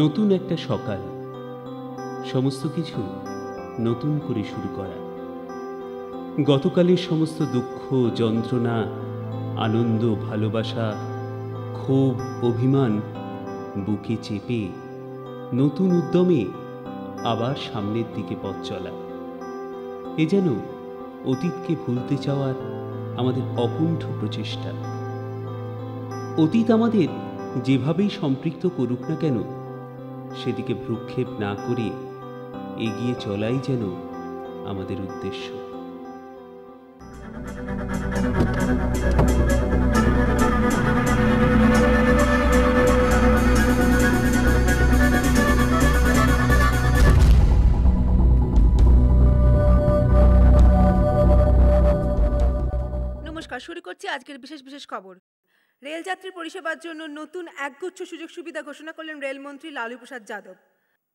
নতুন একটা সকাল, সমস্ত কিছু নতুন করে শুরু করা। গতকালের সমস্ত দুঃখ, যন্ত্রণা, আনন্দ, ভালোবাসা, ক্ষোভ, অভিমান বুকে চেপে নতুন উদ্যমে আবার সামনের দিকে পথ চলা। এ যেন অতীতকে ভুলতে চাওয়ার আমাদের অকুণ্ঠ প্রচেষ্টা। অতীত আমাদের যেভাবেই সম্পৃক্ত করুক না কেন, সেদিকে ভ্রুক্ষেপ না করে এগিয়ে চলাই যেন আমাদের উদ্দেশ্য। নমস্কার, শুরু করছি আজকের বিশেষ খবর। রেলযাত্রী পরিষেবার জন্য নতুন একগুচ্ছ সুযোগ সুবিধা ঘোষণা করলেন রেলমন্ত্রী লালু প্রসাদ যাদব।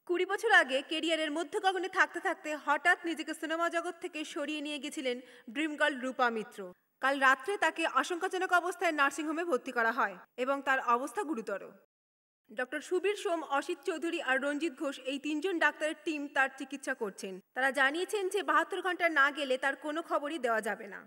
20 বছর আগে কেরিয়ারের মধ্যগগনে থাকতে থাকতে হঠাৎ নিজেকে সিনেমা জগৎ থেকে সরিয়ে নিয়ে গেছিলেন ড্রিম গার্ল রূপা মিত্র। কাল রাত্রে তাকে আশঙ্কাজনক অবস্থায় নার্সিংহোমে ভর্তি করা হয় এবং তার অবস্থা গুরুতর। ডক্টর সুবীর সোম, অসিত চৌধুরী আর রঞ্জিত ঘোষ, এই তিনজন ডাক্তারের টিম তার চিকিৎসা করছেন। তারা জানিয়েছেন যে 72 ঘন্টা না গেলে তার কোনো খবরই দেওয়া যাবে না।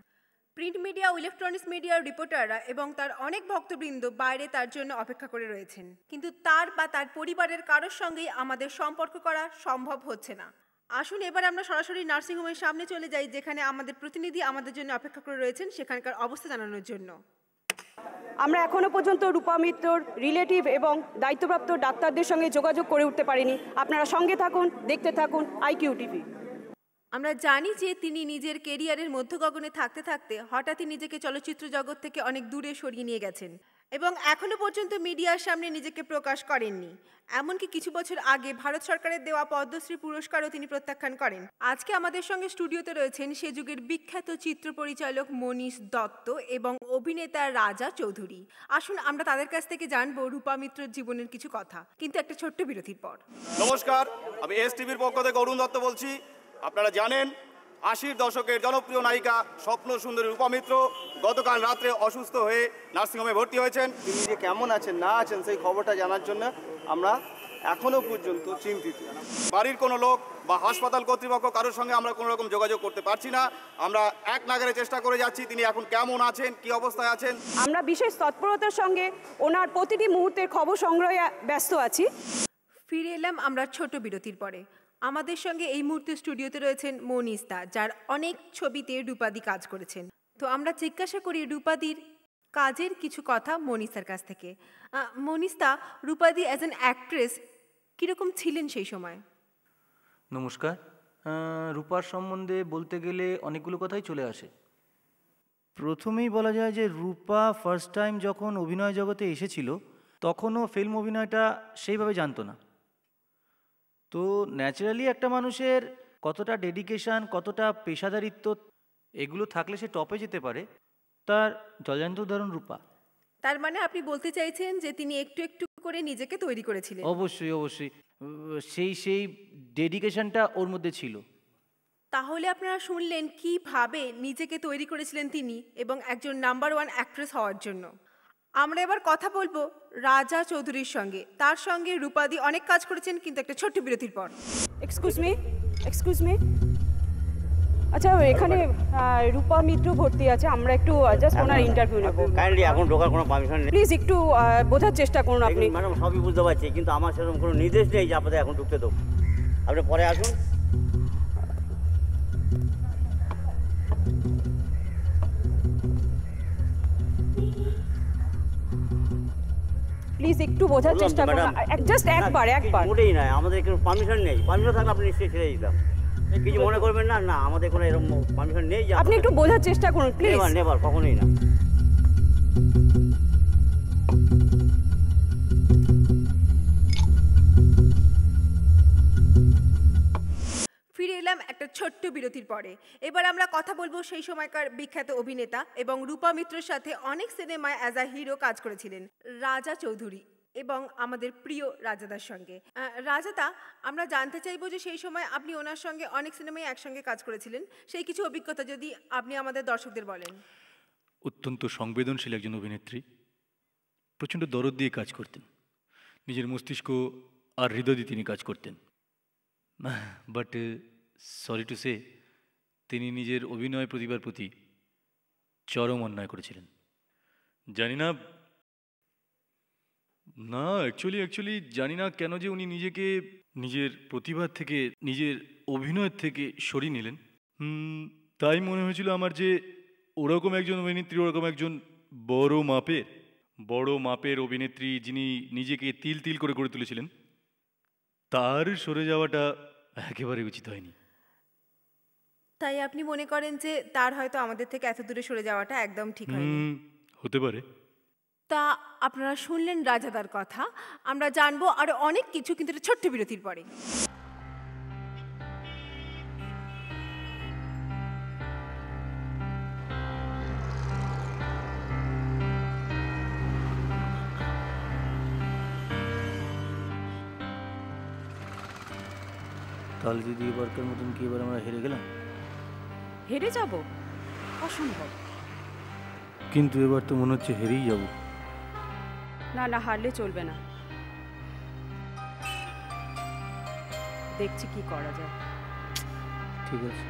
প্রিন্ট মিডিয়া ও ইলেকট্রনিক্স মিডিয়ার রিপোর্টাররা এবং তার অনেক ভক্তবৃন্দ বাইরে তার জন্য অপেক্ষা করে রয়েছেন, কিন্তু তার বা তার পরিবারের কারোর সঙ্গেই আমাদের সম্পর্ক করা সম্ভব হচ্ছে না। আসুন এবার আমরা সরাসরি নার্সিংহোমের সামনে চলে যাই, যেখানে আমাদের প্রতিনিধি আমাদের জন্য অপেক্ষা করে রয়েছেন সেখানকার অবস্থা জানানোর জন্য। আমরা এখনো পর্যন্ত রূপা মিত্রর রিলেটিভ এবং দায়িত্বপ্রাপ্ত ডাক্তারদের সঙ্গে যোগাযোগ করে উঠতে পারিনি। আপনারা সঙ্গে থাকুন, দেখতে থাকুন আইকিউ টিভি। আমরা জানি যে তিনি নিজের কেরিয়ারের মধ্যগগনে থাকতে থাকতে হঠাৎই নিজেকে চলচ্চিত্র জগৎ থেকে অনেক দূরে সরিয়ে নিয়ে গেছেন এবং এখনো পর্যন্ত মিডিয়ার সামনে নিজেকে প্রকাশ করেননি। এমনকি কিছু বছর আগে ভারত সরকারের দেওয়া পদ্মশ্রী পুরস্কারও তিনি প্রত্যাখ্যান করেন। আজকে আমাদের সঙ্গে স্টুডিওতে রয়েছেন সে যুগের বিখ্যাত চিত্র পরিচালক মনীষ দত্ত এবং অভিনেতা রাজা চৌধুরী। আসুন আমরা তাদের কাছ থেকে জানবো রূপা মিত্রর জীবনের কিছু কথা, কিন্তু একটা ছোট্ট বিরতির পর। নমস্কার, আমি এস টিভির পক্ষ থেকে অরুণ দত্ত বলছি। আপনারা জানেন 80-র দশকের জনপ্রিয় নায়িকা স্বপ্ন সুন্দরী রূপা মিত্র গতকাল রাত্রে অসুস্থ হয়ে নার্সিংহোমে ভর্তি হয়েছেন। তিনি যে কেমন আছেন না আছেন সেই খবরটা জানার জন্য আমরা এখনো পর্যন্ত চিন্তিত। বাড়ির কোনো লোক বা হাসপাতাল কর্তৃপক্ষ কারোর সঙ্গে আমরা কোনো রকম যোগাযোগ করতে পারছি না। আমরা এক নাগারে চেষ্টা করে যাচ্ছি তিনি এখন কেমন আছেন, কি অবস্থায় আছেন। আমরা বিশেষ তৎপরতার সঙ্গে ওনার প্রতিটি মুহূর্তের খবর সংগ্রহে ব্যস্ত আছি। ফিরে এলাম আমরা ছোট বিরতির পরে। আমাদের সঙ্গে এই মুহূর্তে স্টুডিওতে রয়েছেন মনীষ দা, যার অনেক ছবিতে রূপাদি কাজ করেছেন। তো আমরা জিজ্ঞাসা করি রূপাদির কাজের কিছু কথা মনীষার কাছ থেকে। মনীষ দা, রূপাদি অ্যাজ অ্যান অ্যাক্ট্রেস কীরকম ছিলেন সেই সময়? নমস্কার। রূপার সম্বন্ধে বলতে গেলে অনেকগুলো কথাই চলে আসে। প্রথমেই বলা যায় যে রূপা ফার্স্ট টাইম যখন অভিনয় জগতে এসেছিল তখনও ফিল্ম অভিনয়টা সেইভাবে জানতো না। তো ন্যাচারালি একটা মানুষের কতটা ডেডিকেশান, কতটা পেশাদারিত্ব এগুলো থাকলে সে টপে যেতে পারে, তার জলজান্ত উদাহরণ রূপা। তার মানে আপনি বলতে চাইছেন যে তিনি একটু একটু করে নিজেকে তৈরি করেছিলেন? অবশ্যই অবশ্যই, সেই ডেডিকেশানটা ওর মধ্যে ছিল। তাহলে আপনারা শুনলেন কিভাবে নিজেকে তৈরি করেছিলেন তিনি এবং একজন নাম্বার 1 অ্যাক্ট্রেস হওয়ার জন্য। আমরা এবার কথা বলবো রাজা চৌধুরীর সঙ্গে। তার সঙ্গে রূপাদি অনেক কাজ করেছেন, কিন্তু একটা ছোট্ট বিরতির পর। Excuse me. আচ্ছা, এখানে রূপা মিত্র ভর্তি আছে, আমরা একটু জাস্ট ওনার ইন্টারভিউ নেব। কাইন্ডলি এখন ঢোকার কোনো পারমিশন নেই। প্লিজ একটু বোঝার চেষ্টা করুন আপনি। ম্যাডাম সবই বুঝতে পারছি, কিন্তু আমার সেরকম কোনো নির্দেশ নেই যে আপনাদের এখন ঢুকতে দেবো। আপনি পরে আসুন। প্লিজ একটু বোঝার চেষ্টা করুন, জাস্ট একবার। মোটেই নয়, আমাদের কোনো পারমিশন নেই। পারমিশন থাকলে আপনি নিশ্চয়ই ছেড়ে দিতাম। কিছু মনে করবেন না। না, আমাদের কোনো এরকম পারমিশন নেই। আপনি একটু বোঝার চেষ্টা করুন প্লিজ। নেবার কখনোই না। ফিরে এলাম একটা ছোট্ট বিরতির পরে। এবার আমরা কথা বলবো সেই সময়কার বিখ্যাত অভিনেতা এবং রূপা মিত্রের সাথে অনেক সিনেমায় অ্যাজ আ হিরো কাজ করেছিলেন রাজা চৌধুরী এবং আমাদের প্রিয় রাজাদার সঙ্গে। রাজাদা, আমরা জানতে চাইবো যে সেই সময় আপনি ওনার সঙ্গে অনেক সিনেমায় একসঙ্গে কাজ করেছিলেন, সেই কিছু অভিজ্ঞতা যদি আপনি আমাদের দর্শকদের বলেন। অত্যন্ত সংবেদনশীল একজন অভিনেত্রী, প্রচণ্ড দরদ দিয়ে কাজ করতেন। নিজের মস্তিষ্ক আর হৃদয় দিয়ে তিনি কাজ করতেন। বাট সরি টু সে, তিনি নিজের অভিনয় প্রতিভার প্রতি চরম অন্যায় করেছিলেন। জানি না, অ্যাকচুয়ালি জানি না কেন যে উনি নিজেকে নিজের প্রতিভার থেকে, নিজের অভিনয়ের থেকে সরিয়ে নিলেন। তাই মনে হয়েছিল আমার যে ওরকম একজন অভিনেত্রী, ওরকম একজন বড় মাপের অভিনেত্রী যিনি নিজেকে তিল তিল করে গড়ে তুলেছিলেন, তার সরে যাওয়াটা একেবারে উচিত হয়নি। তাই আপনি মনে করেন যে তার হয়তো আমাদের থেকে এত দূরে সরে যাওয়াটা একদম ঠিক হয়নি? হতে পারে। তা আপনারা শুনলেন রাজাদার কথা। আমরা জানবো আরো অনেক কিছু, কিন্তু একটা ছোট্ট বিরতির পরে। তাহলে দিদি এবারকার মতন কি এবার আমরা হেরে গেলাম? হেরে যাব? অসম্ভব। কিন্তু এবার তো মনে হচ্ছে হেরেই যাব। না না, হারলে চলবে না। দেখছি কি করা যায়। ঠিক আছে।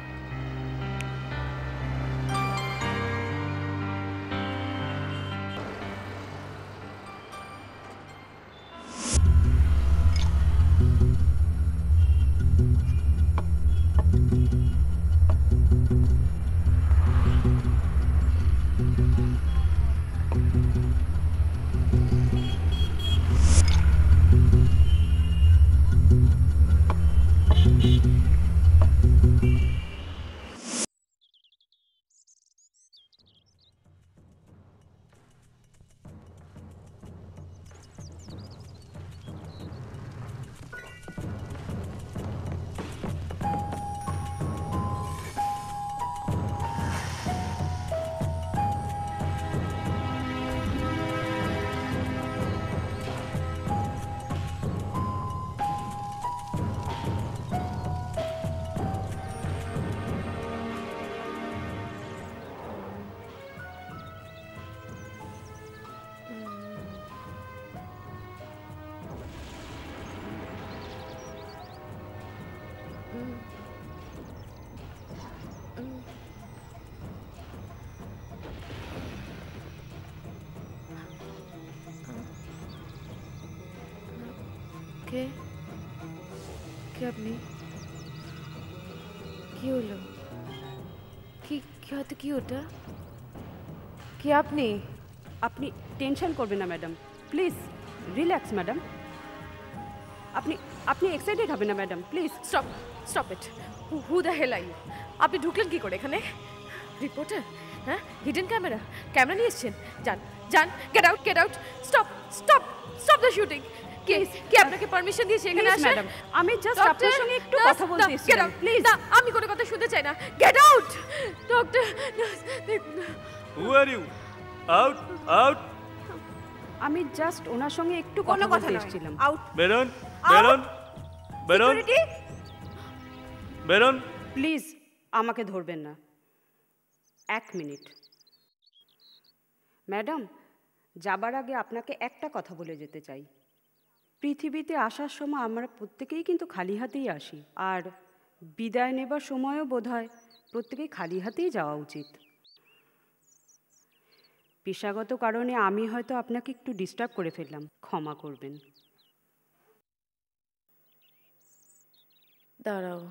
কে কে আপনি? কি হলো? কি কি হয়তো কি ওটা? কে আপনি? আপনি টেনশন করবেন না ম্যাডাম, প্লিজ রিল্যাক্স ম্যাডাম। আপনি আপনি এক্সাইটেড হবেন না madam, please. Stop stop it. Who the hell are you? আপনি ঢুকলেন কি করে এখানে? রিপোর্টার? হ্যাঁ, হিডেন ক্যামেরা নিয়ে এসছেন? যান যান, get out. Stop stop stop the shooting. কে আপনাকে পারমিশন দিয়েছে এখানে আসার? ম্যাডাম, আমি জাস্ট আপনার সঙ্গে একটু কথা বলতে এসেছিলাম, প্লিজ। না, আমি কোনো কথা শুনতে চাই না। Get out doctor. Who are you? Out. আমি জাস্ট ওনার সঙ্গে একটু কোনো কথা কথা বলতে নয়। এসেছিলাম। আউট। বেরোন। সিকিউরিটি, বেরোন। প্লিজ আমাকে ধরবেন না, 1 মিনিট। ম্যাডাম, যাবার আগে আপনাকে একটা কথা বলে যেতে চাই। পৃথিবীতে আসার সময় আমরা প্রত্যেকেই কিন্তু খালি হাতেই আসি, আর বিদায় নেবার সময়ও বোধহয় প্রত্যেকেই খালি হাতেই যাওয়া উচিত। পেশাগত কারণে আমি হয়তো আপনাকে একটু ডিস্টার্ব করে ফেললাম, ক্ষমা করবেন। দাঁড়াও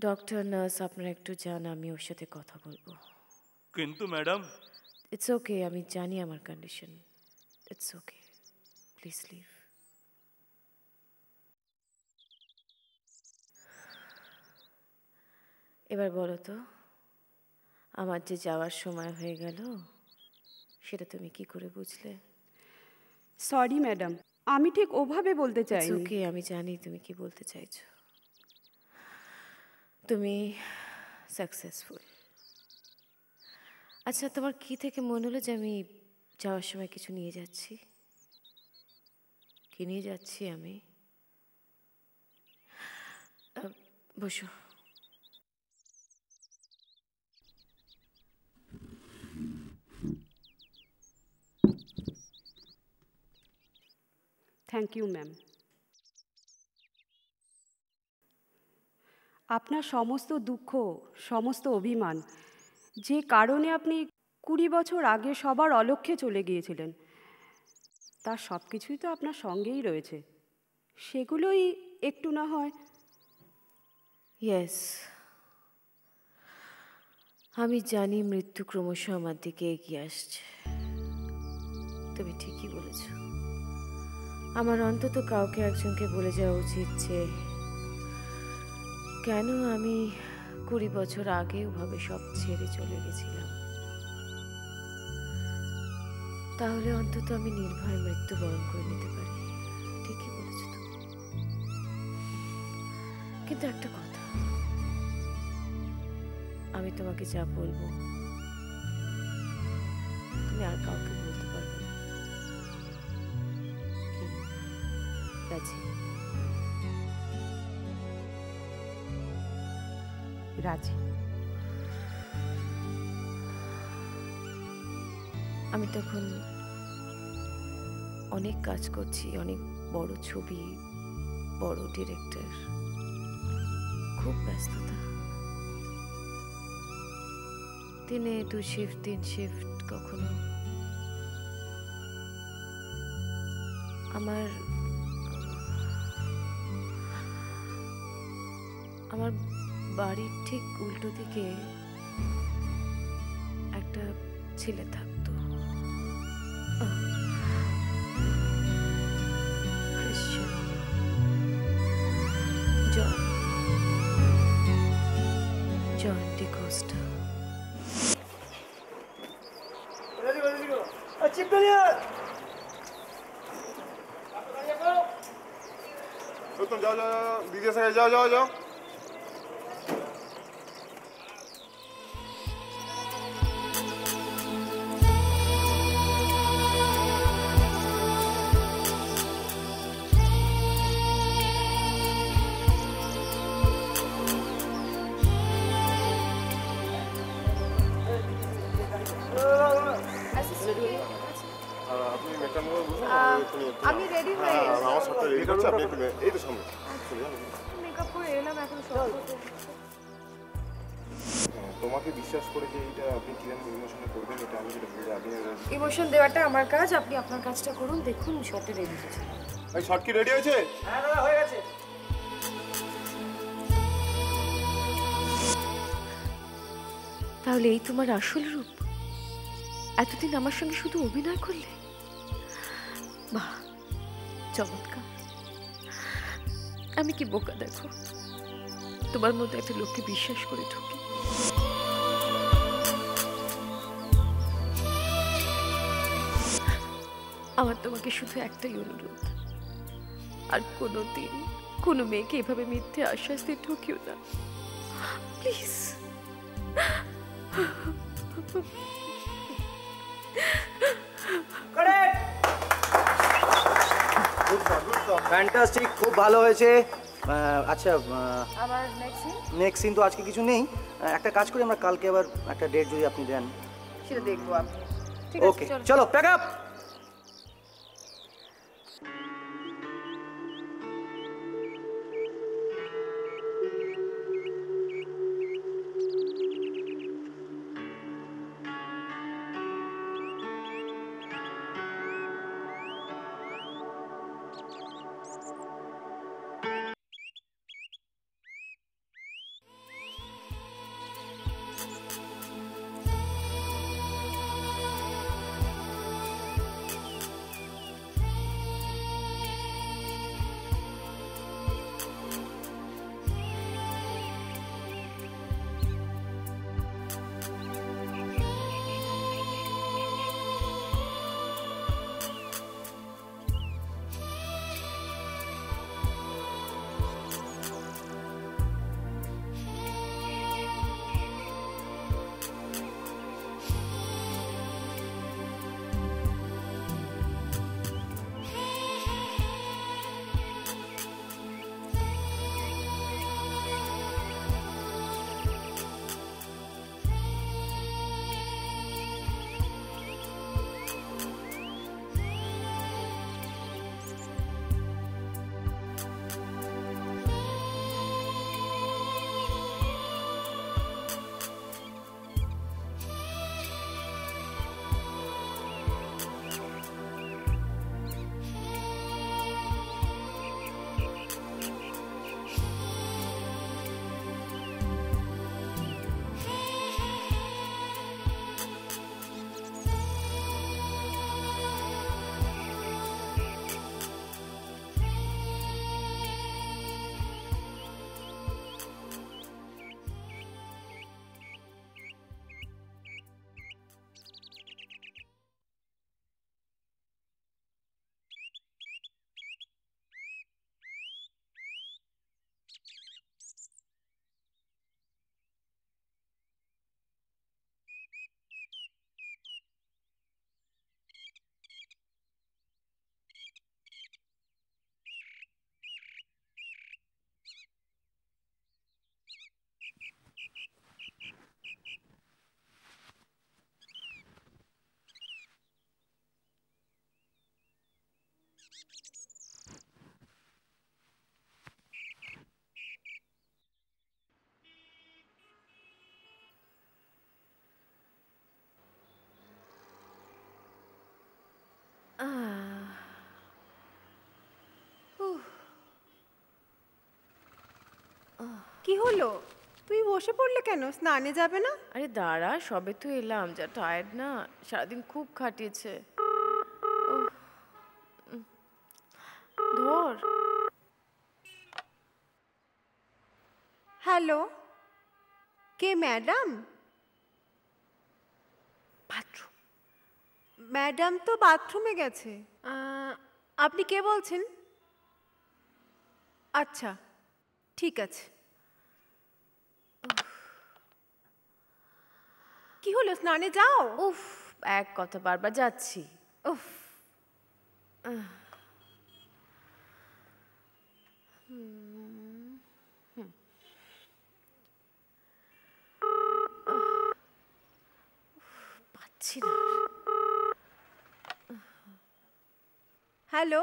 ডক্টর, নার্স, আপনারা একটু যান, আমি ওর সাথে কথা বলবো। কিন্তু ম্যাডাম। ইটস ওকে, আমি জানি আমার condition. It's okay, please leave. এবার বলো তো, আমার যে যাওয়ার সময় হয়ে গেল সেটা তুমি কি করে বুঝলে? সরি ম্যাডাম, আমি ঠিক ওভাবে বলতে চাই। ওকে, আমি জানি তুমি কি বলতে চাইছো। তুমি সাকসেসফুল। আচ্ছা, তোমার কি থেকে মনে হলো যে আমি যাওয়ার সময় কিছু নিয়ে যাচ্ছি? কি নিয়ে যাচ্ছি আমি? বসো। Thank you ma'am. আপনার সমস্ত দুঃখ, সমস্ত অভিমান, যে কারণে আপনি 20 বছর আগে সবার অলক্ষ্যে চলে গিয়েছিলেন, তার সব কিছুই তো আপনার সঙ্গেই রয়েছে। সেগুলোই একটু না হয়। ইয়েস, আমি জানি মৃত্যু ক্রমশ আমার দিকে এগিয়ে আসছে। তুমি ঠিকই বলেছ, আমার অন্তত কাউকে একজনকে বলে যাওয়া উচিত যে কেন আমি 20 বছর আগে ওভাবে সব ছেড়ে চলে গেছিলাম। তাহলে অন্তত আমি নির্ভয় মৃত্যুবরণ করে নিতে পারি। ঠিকই বলেছ তুমি। কিন্তু একটা কথা, আমি তোমাকে যা বলবো তুমি আর কাউকে বলতে পারবে না। রাজি? রাজি। আমি তখন অনেক কাজ করছি, অনেক বড় ছবি, বড় ডিরেক্টর, খুব ব্যস্ততা। দিনে 2 শিফট 3 শিফট, কখনো আমার বাড়ির ঠিক উল্টো দিকে একটা ছেলে থাকতো, ক্রিশ্চিয়ান, জন ডিকোস্টা। যাও যাও দিদি যাও যাও যাও। আমি রেডি হয়ে গেছি। আমার সাথে রেডি করছি, আপনি একটু এই তো সামনে মেকআপ করে এলাম, এখন সব তোমাকে বিশ্বাস করে যে এটা আপনি কিরকম ইমোশনে করবেন, এটা আমি যেটা বুঝে আপনি ইমোশন দেওয়াটা আমার কাজ, আপনি আপনার কাজটা করুন। দেখুন শর্টে রেডি হয়েছে। এই শর্ট কি রেডি হয়েছে? হ্যাঁ দাদা হয়ে গেছে। তাহলে এই তোমার আসল রূপ? এতদিন আমার সঙ্গে শুধু অভিনয় করলে? বাহ, চমৎকার। আমি কি বোকা দেখো, তোমার মতো একটা লোককে বিশ্বাস করে ঢুকি। আমার তোমাকে শুধু একটাই অনুরোধ, আর কোনোদিন কোনো মেয়েকে এভাবে মিথ্যে আশ্বাস দিয়ে ঠকিও না, প্লিজ। ফ্যান্টাস্টিক, খুব ভালো হয়েছে। আচ্ছা, আমার নেক্সট সিন তো আজকে কিছু নেই। একটা কাজ করি, আমরা কালকে আবার একটা ডেট যদি আপনি দেন। সেটা দেখবো আপনি। ওকে, চলো প্যাক আপ। কি হলো? তুই বসে পড়লে কেন? স্নানে যাবে না? আরে দাঁড়া, সবে তো এলাম, যা টায়ার্ড না, সারাদিন খুব খাটিয়েছে। ধর। হ্যালো, কে ম্যাডাম? বাথরুম। ম্যাডাম তো বাথরুমে গেছে। আপনি কে বলছেন? আচ্ছা, ঠিক আছে। কি হলো, স্নানে যাও। উফ, এক কথা বারবার যাচ্ছি। উফ, পাচ্ছি না। হ্যালো,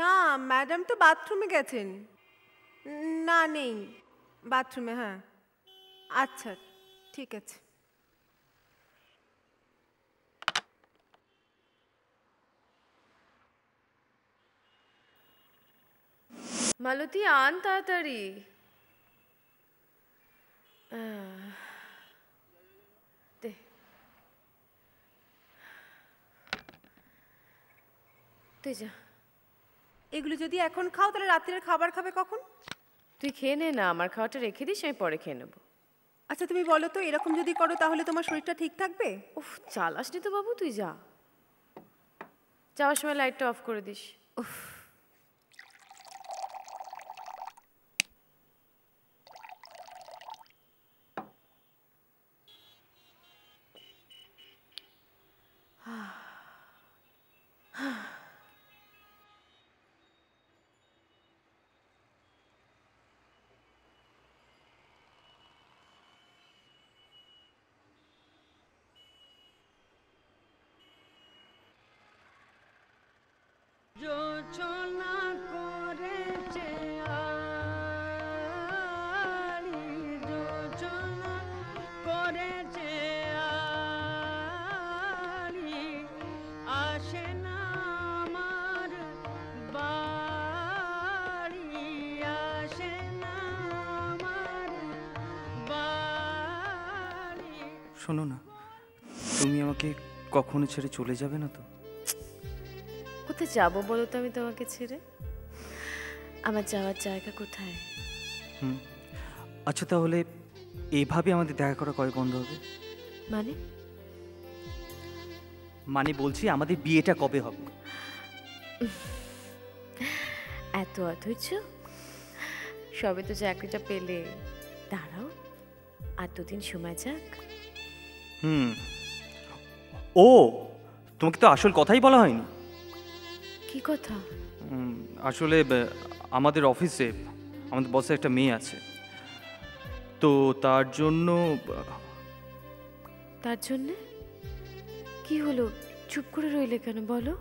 না ম্যাডাম তো বাথরুমে গেছেন। না, নেই বাথরুমে। হ্যাঁ, আচ্ছা, ঠিক আছে। মালতী, আন তাড়াতাড়ি। দে। তুই যা। এগুলো যদি এখন খাও তাহলে রাত্রের খাবার খাবে কখন? তুই খেয়ে নে না, আমার খাওয়াটা রেখে দিস, আমি পরে খেয়ে নেবো। আচ্ছা তুমি বলো তো, এরকম যদি করো তাহলে তোমার শরীরটা ঠিক থাকবে? উফ, চালাস নি তো বাবু, তুই যা। যাওয়ার সময় লাইটটা অফ করে দিস। উফ, যোচনা করেছে আড়ি, যোচনা করেছে আড়ি, আসে না আমার বাড়ি, আসে না আমার বাড়ি। শোনো না, তুমি আমাকে কখনো ছেড়ে চলে যাবে না তো? কোথায় যাবো বলো তো আমি তোমাকে ছেড়ে? আমার যাওয়ার জায়গা কোথায়? আচ্ছা তাহলে এইভাবে আমাদের দেখা করা কবে বন্ধ হবে? মানে বলছি আমাদের বিয়েটা কবে হবে? এত অধৈর্য? সবে তো চাকরিটা পেলে, দাঁড়াও আর দুদিন সময় যাক। ও, তোমাকে তো আসল কথাই বলা হয়নি। কি কথা? আসলে আমাদের অফিসে আমাদের বসের একটা মেয়ে আছে, তো তার জন্য। তার জন্যে কি হলো? চুপ করে রইলে কেন বলো?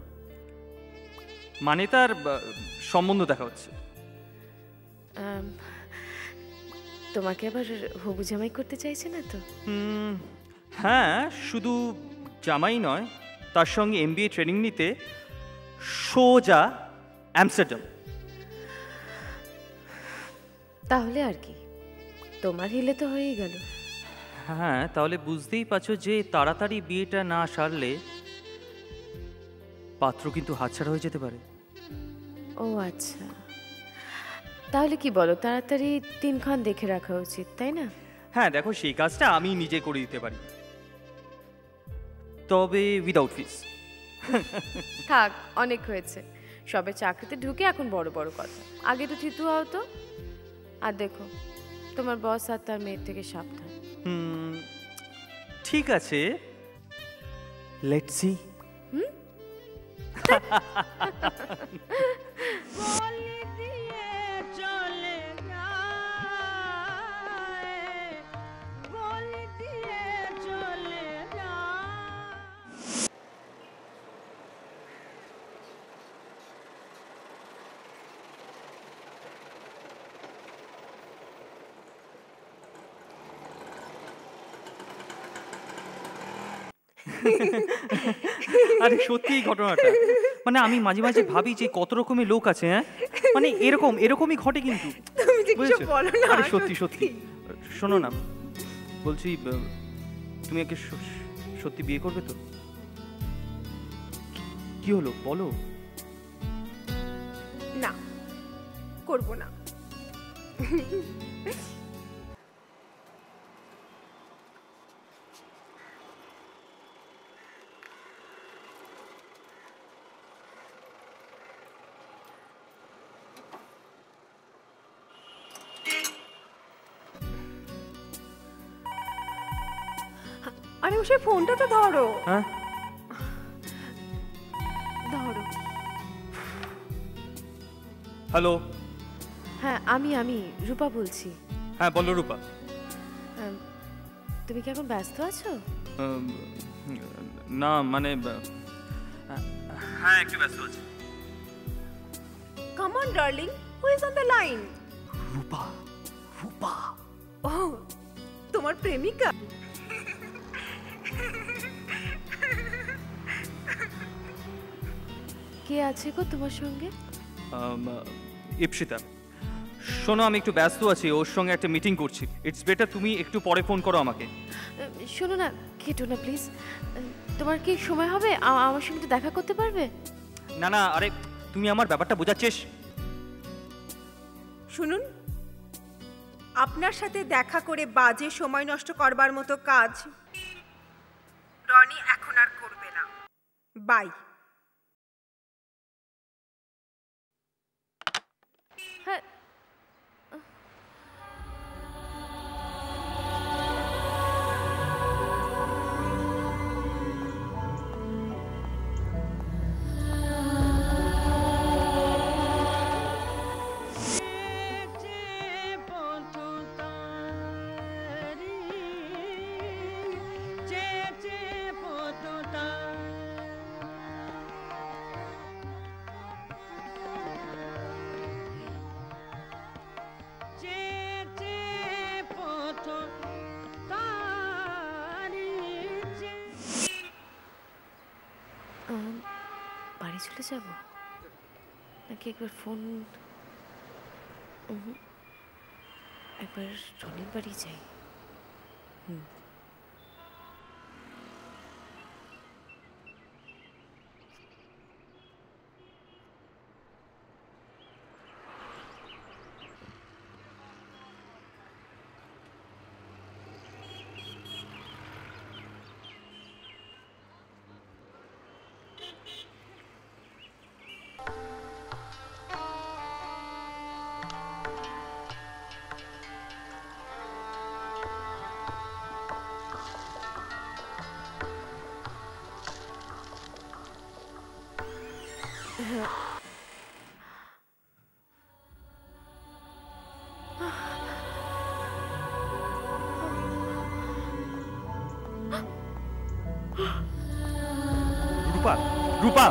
মানে তার সম্বন্ধ দেখা হচ্ছে। তোমাকে আবার হবু জামাই করতে চাইছে না তো? হ্যাঁ, শুধু জামাই নয়, তার সঙ্গে MBA ট্রেনিং নিতে সোজা আমস্টারডাম। তাহলে আর কি, তোমার হিলে তো হয়েই গেল। হ্যাঁ, তাহলে বুঝতেই পারছো যে তাড়াতাড়ি বিয়েটা না সারলে পাত্র কিন্তু হাতছাড়া হয়ে যেতে পারে। ও আচ্ছা, তাহলে কি বলো, তাড়াতাড়ি দিনক্ষণ দেখে রাখা উচিত, তাই না? হ্যাঁ দেখো, সেই কাজটা আমি নিজে করে দিতে পারি, তবে উইদাউট ফিস। থাক, অনেক হয়েছে। সবে চাকরিতে ঢুকে এখন বড় বড় কথা, আগে তো থিতু হও তো। আর দেখো, তোমার বস আর তার মেয়ের থেকে সাবধান। ঠিক আছে, লেটস সি। আরে সত্যি এই ঘটনাটা, মানে আমি মাঝে মাঝে ভাবি যে কত রকমের লোক আছে। হ্যাঁ, মানে এরকমই ঘটে কিন্তু। তুমি যে কিছু বলো না। আরে সত্যি সত্যি শোনো না, বলছি তুমি একে সত্যি বিয়ে করবে তো? কি হলো বলো। না, করব না। আরে ও সেই ফোনটা তো ধরো। হ্যাঁ ধরো। হ্যালো। হ্যাঁ আমি রূপা বলছি। হ্যাঁ বলো রূপা। তুমি কি এখন ব্যস্ত আছো? না মানে হ্যাঁ একটু ব্যস্ত আছি। Come on darling, who is on the line? Rupa. Rupa ও তোমার প্রেমিকা? কে আছে গো তোমার সঙ্গে? ইপসিতা। শোনো আমি একটু ব্যস্ত আছি, ওর সঙ্গে একটা মিটিং করছি। ইটস বেটার তুমি একটু পরে ফোন করো আমাকে। শোনো না, কেটো না প্লিজ। তোমার কি সময় হবে আমার সঙ্গে একটু দেখা করতে পারবে? না না, আরে তুমি আমার ব্যাপারটা বোঝাচ্ছিস। শুনুন, আপনার সাথে দেখা করে বাজে সময় নষ্ট করবার মতো কাজ রনি এখন আর করবে না। বাই। হ্যাঁ বাড়ি চলে যাব নাকি একবার ফোন, একবার রনির বাড়ি যাই। রূপা। রূপা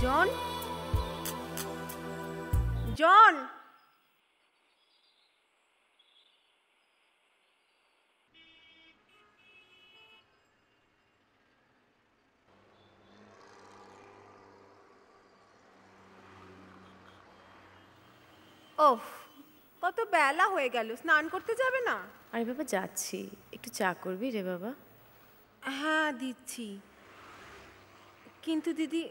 জন, জন, ওফ, কত বেলা হয়ে গেল, স্নান করতে যাবে না? আরে বাবা যাচ্ছি, একটু চা করবি রে বাবা? হ্যাঁ দিচ্ছি, কিন্তু দিদি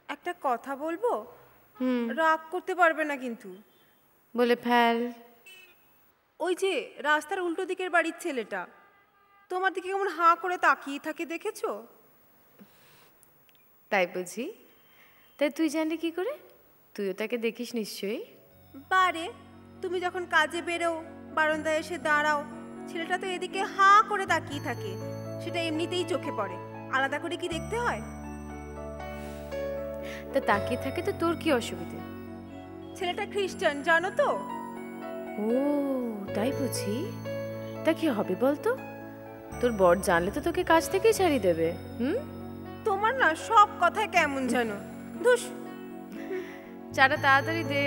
একটা কথা বলবো, রাগ করতে পারবে না কিন্তু। বলে ফেল। ওই যে রাস্তার উল্টো দিকের বাড়ির ছেলেটা তোমার দিকে কেমন হাঁ করে তাকিয়ে থাকে, দেখেছো? তাই বুঝি? তাই তুই জানলি কি করে? তুইও তাকে দেখিস নিশ্চয়ই। বারে, তুমি যখন কাজে বেরো, বারান্দায় এসে দাঁড়াও, ছেলেটা তো এদিকে হাঁ করে তাকিয়ে থাকে, সেটা এমনিতেই চোখে পড়ে, আলাদা করে কি দেখতে হয়? তা তাকিয়ে থাকে তো তোর কি অসুবিধে? ছেলেটা খ্রিস্টান, জানো তো? ও তাই বুঝি? তা কি হবে বলতো? তোর বর জানলে তো তোকে কাজ থেকেই ছাড়িয়ে দেবে। তোমার না সব কথায় কেমন জানো। ধুস, চাটা তাড়াতাড়ি দে।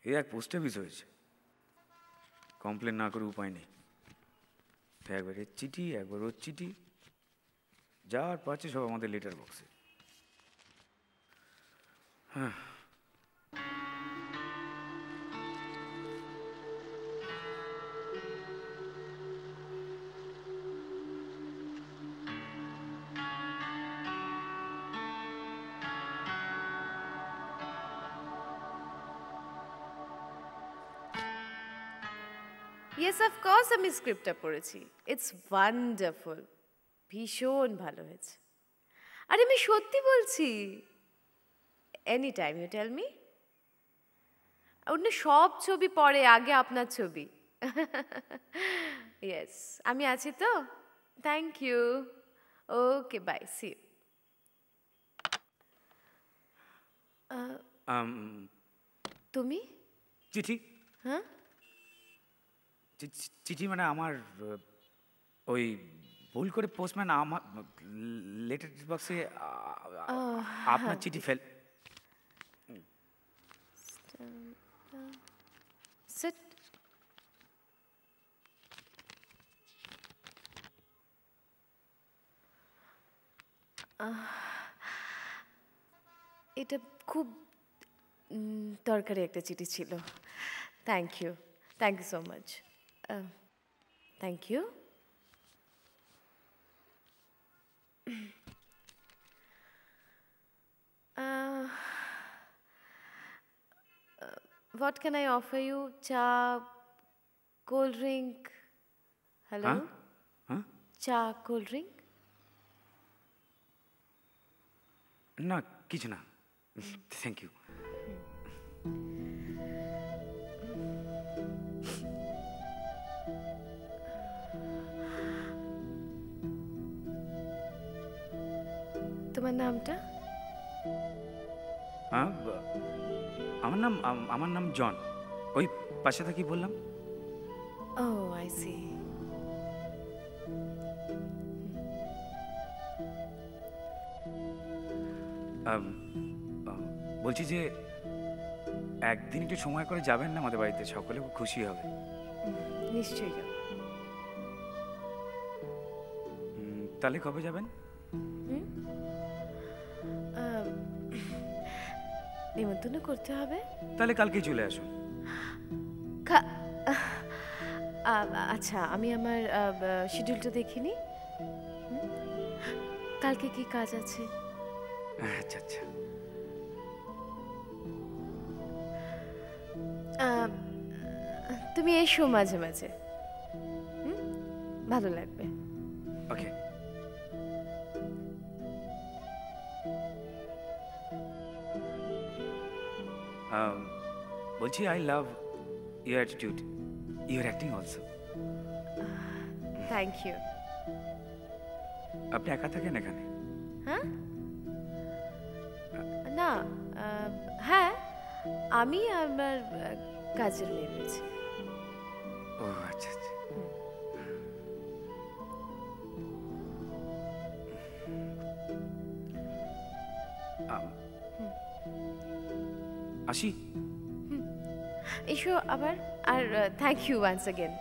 এই এক পোস্ট অফিস হয়েছে, কমপ্লেন না করে উপায় নেই। একবার এর চিঠি, একবার ওর চিঠি, যার পাচ্ছে সব আমাদের লেটার বক্সে। হ্যাঁ, ইয়েস অফ কোর্স আমি স্ক্রিপ্টটা পড়েছি। ইটস ওয়ান্ডারফুল, ভীষণ ভালো হয়েছে। আরে আমি সত্যি বলছি। Any time you tell me. অন্য সব ছবি পরে, আগে আপনার ছবি। ইয়েস, আমি আছি তো। Thank you. Okay bye, see you. তুমি চিঠি? হ্যাঁ, চিঠি মানে আমার ওই ভুল করে পোস্টম্যান আমার লেটার বক্সে আপনার চিঠি ফেল। সিট। এটা খুব দরকারি একটা চিঠি ছিল। Thank you, thank you so much. Thank you. What can I offer you? Cha, cold drink. Hello? Huh? Cha, cold drink? না, কিছু না, থ্যাংক ইউ। তোমার নামটা? হ্যাঁ, আমার নাম জন। ওই পাশে থাকি বললাম। ও আই সি। বলছি যে একদিন একটু সময় করে যাবেন না আমাদের বাড়িতে, সকলে খুব খুশি হবে। নিশ্চয়ই যাব। তাহলে কবে যাবেন? নিমন্ত্রণ করতে হবে। তাহলে কালকেই চলে আসুন। আচ্ছা, আমি আমার শিডিউলটা দেখিনি। কালকে কি কাজ আছে? আচ্ছা আচ্ছা। তুমি এসো মাঝে মাঝে, ভালো লাগবে। ওকে। বলছি I love your attitude, your acting also. Thank you. আপনি একা থাকেন এখানে? হ্যাঁ, না, হ্যাঁ, আমি আমার কাজের মেয়ে রয়েছে। ও আচ্ছা আচ্ছা। আসি? এসো আবার। আর থ্যাংক ইউ ওয়ান্স অ্যাগেন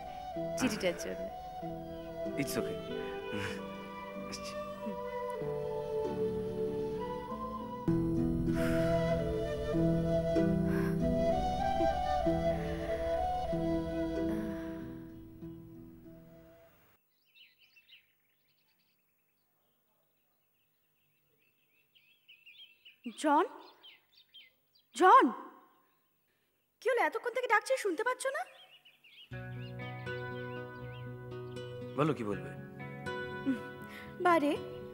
চিঠিটার জন্য। It's okay. জন, জন, কি হলো? এতক্ষণ থেকে ডাকছি, শুনতে পাচ্ছ না? বলো, কি বলবে? বারে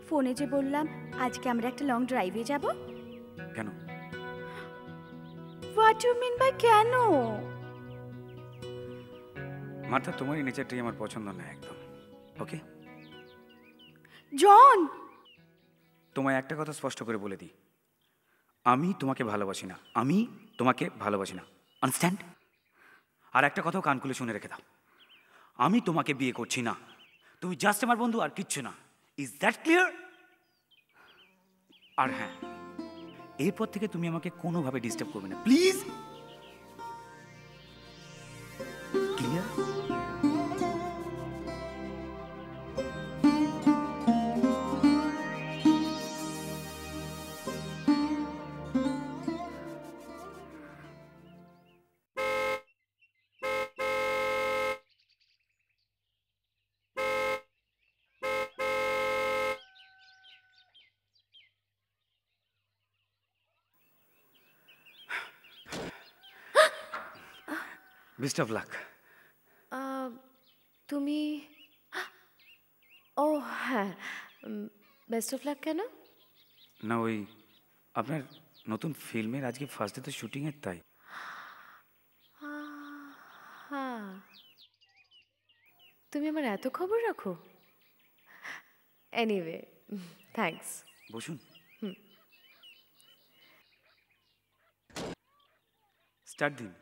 ফোনে যে বললাম আজকে আমরা একটা লং ড্রাইভে যাব। কেন? হোয়াট ইউ মিন বাই কেন? মার্থা, তোমার এই নেচারটাই আমার পছন্দ না একদম। ওকে জন, তোমায় একটা কথা স্পষ্ট করে বলে দিই, আমি তোমাকে ভালোবাসি না, আমি তোমাকে ভালোবাসি না, আন্ডারস্ট্যান্ড? আর একটা কথাও কান খুলে শুনে রেখে দাও, আমি তোমাকে বিয়ে করছি না, তুমি জাস্ট আমার বন্ধু আর কিচ্ছু না। Is that clear? আর হ্যাঁ, এরপর থেকে তুমি আমাকে কোনোভাবে ডিস্টার্ব করবে না, please. Clear? Best of luck. তুমি, ও হ্যাঁ, বেস্ট অফ লাক কেন? না, ওই আপনার নতুন ফিল্মের আজকে ফার্স্ট ডে তো শুটিংয়ের, তাই। হ্যাঁ, তুমি আমার এত খবর রাখো। Anyway, thanks. বসুন। স্টার্ট দিন।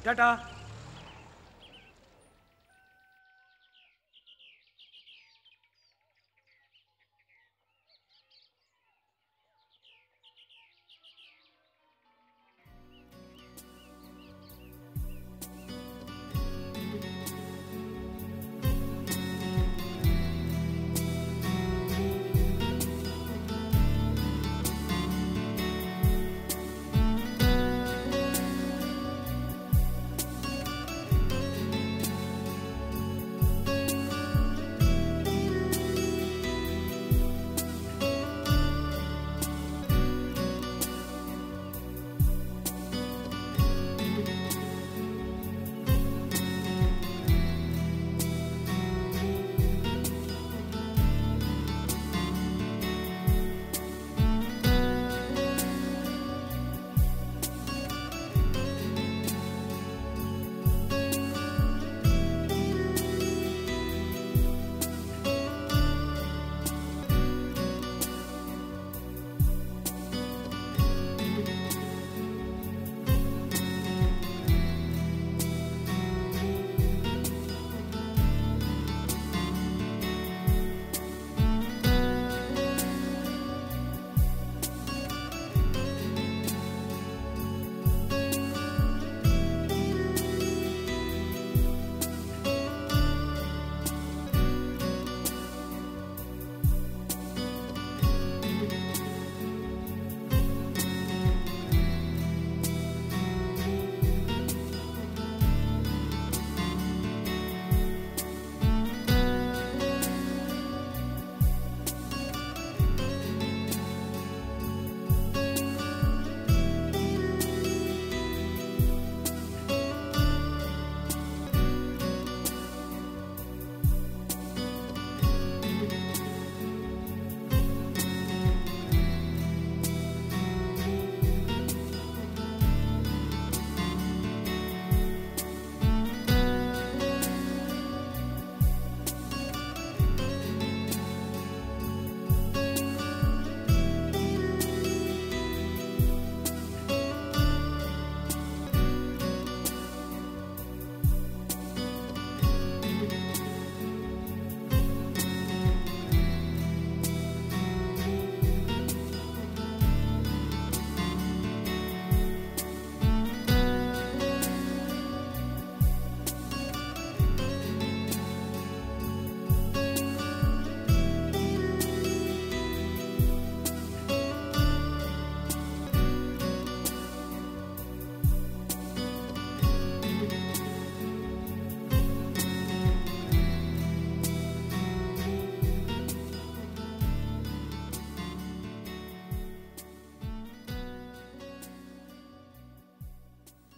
টাটা।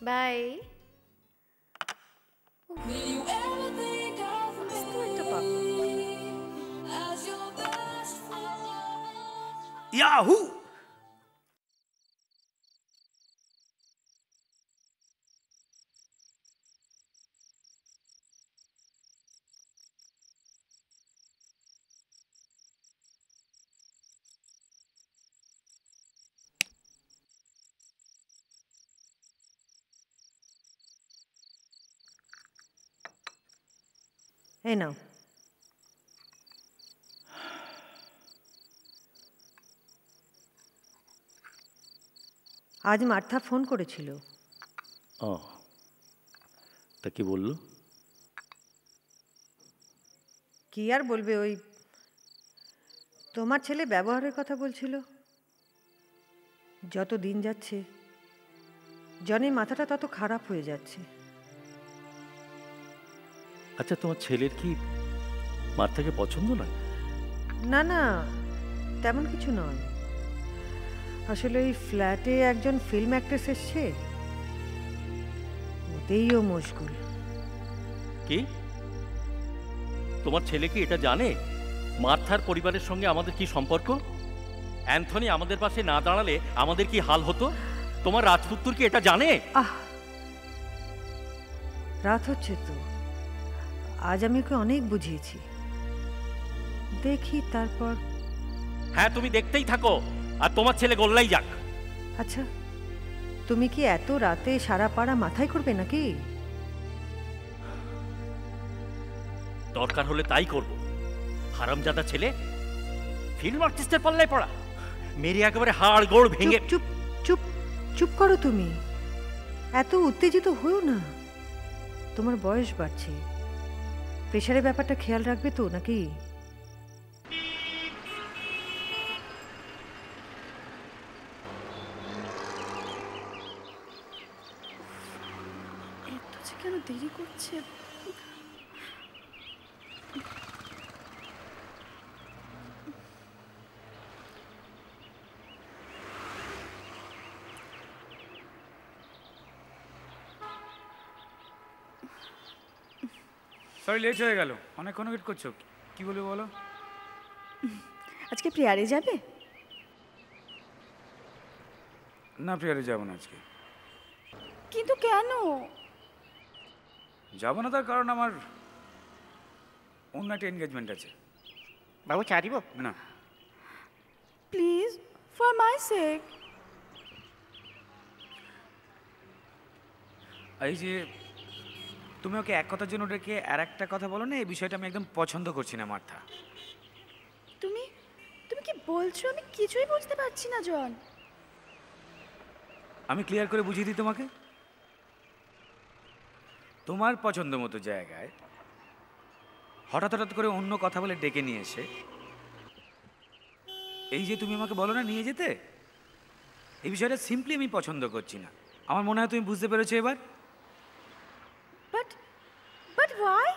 বাই। ইয়াহু! এই নাও। আজ মার্থা ফোন করেছিল। ও, তা কি বললো? কি আর বলবে, ওই তোমার ছেলে ব্যবহারের কথা বলছিল। যত দিন যাচ্ছে জনের মাথাটা তত খারাপ হয়ে যাচ্ছে। আচ্ছা, তোমার ছেলের কি মার্থাকে পছন্দ নয়? না না, তেমন কিছু নয়। আসলে ওই ফ্ল্যাটে একজন ফিল্ম অ্যাক্ট্রেস এসছে, ওতেই ও মুশকুল। কি তোমার ছেলে কি এটা জানে মার্থার পরিবারের সঙ্গে আমাদের কি সম্পর্ক? অ্যান্থনি আমাদের পাশে না দাঁড়ালে আমাদের কি হাল হতো? তোমার রাজপুত্র কি এটা জানে? রাত হচ্ছে তো, আজ আমি ওকে অনেক বুঝিয়েছি, দেখি তারপর। হ্যাঁ, তুমি দেখতেই থাকো আর তোমার ছেলে গোল্লাই যাক। আচ্ছা, তুমি কি এত রাতে সারা পাড়া মাথায় করবে নাকি? দরকার হলে তাই করব। হারামজাদা ছেলে ফিল্ম আর্টিস্টের পাল্লায় পড়া, মেরে একেবারে হাড় গোড় ভেঙে। চুপ চুপ চুপ করো তুমি, এত উত্তেজিত হও না। তোমার বয়স বাড়ছে, প্রেশারের ব্যাপারটা খেয়াল রাখবে তো নাকি? এত যে কেন দেরি করছে। সরি, লেট হয়ে গেল। অনেকক্ষণ ওয়েট করছো, কি বলবে বলো? আজকে প্রেয়ারে যাবে? না, প্রেয়ারে যাবো না আজকে। কিন্তু কেন যাবো না? তার কারণ আমার অন্য একটা এনগেজমেন্ট আছে। বাবু চা দিব? না। প্লিজ, ফর মাই সেক। এই যে তুমি ওকে এক কথার জন্য ডেকে আর একটা কথা বলো না, এই বিষয়টা আমি একদম পছন্দ করছি না মার্থা। তুমি তুমি কি বলছো? আমি কিছুই বুঝতে পারছি না জন। আমি ক্লিয়ার করে বুঝিয়ে দিই তোমাকে। তোমার পছন্দ মতো জায়গায় হঠাৎ হঠাৎ করে অন্য কথা বলে ডেকে নিয়ে এসে এই যে তুমি আমাকে বলো না নিয়ে যেতে, এই বিষয়টা সিম্পলি আমি পছন্দ করছি না। আমার মনে হয় তুমি বুঝতে পেরেছো এবার। But why?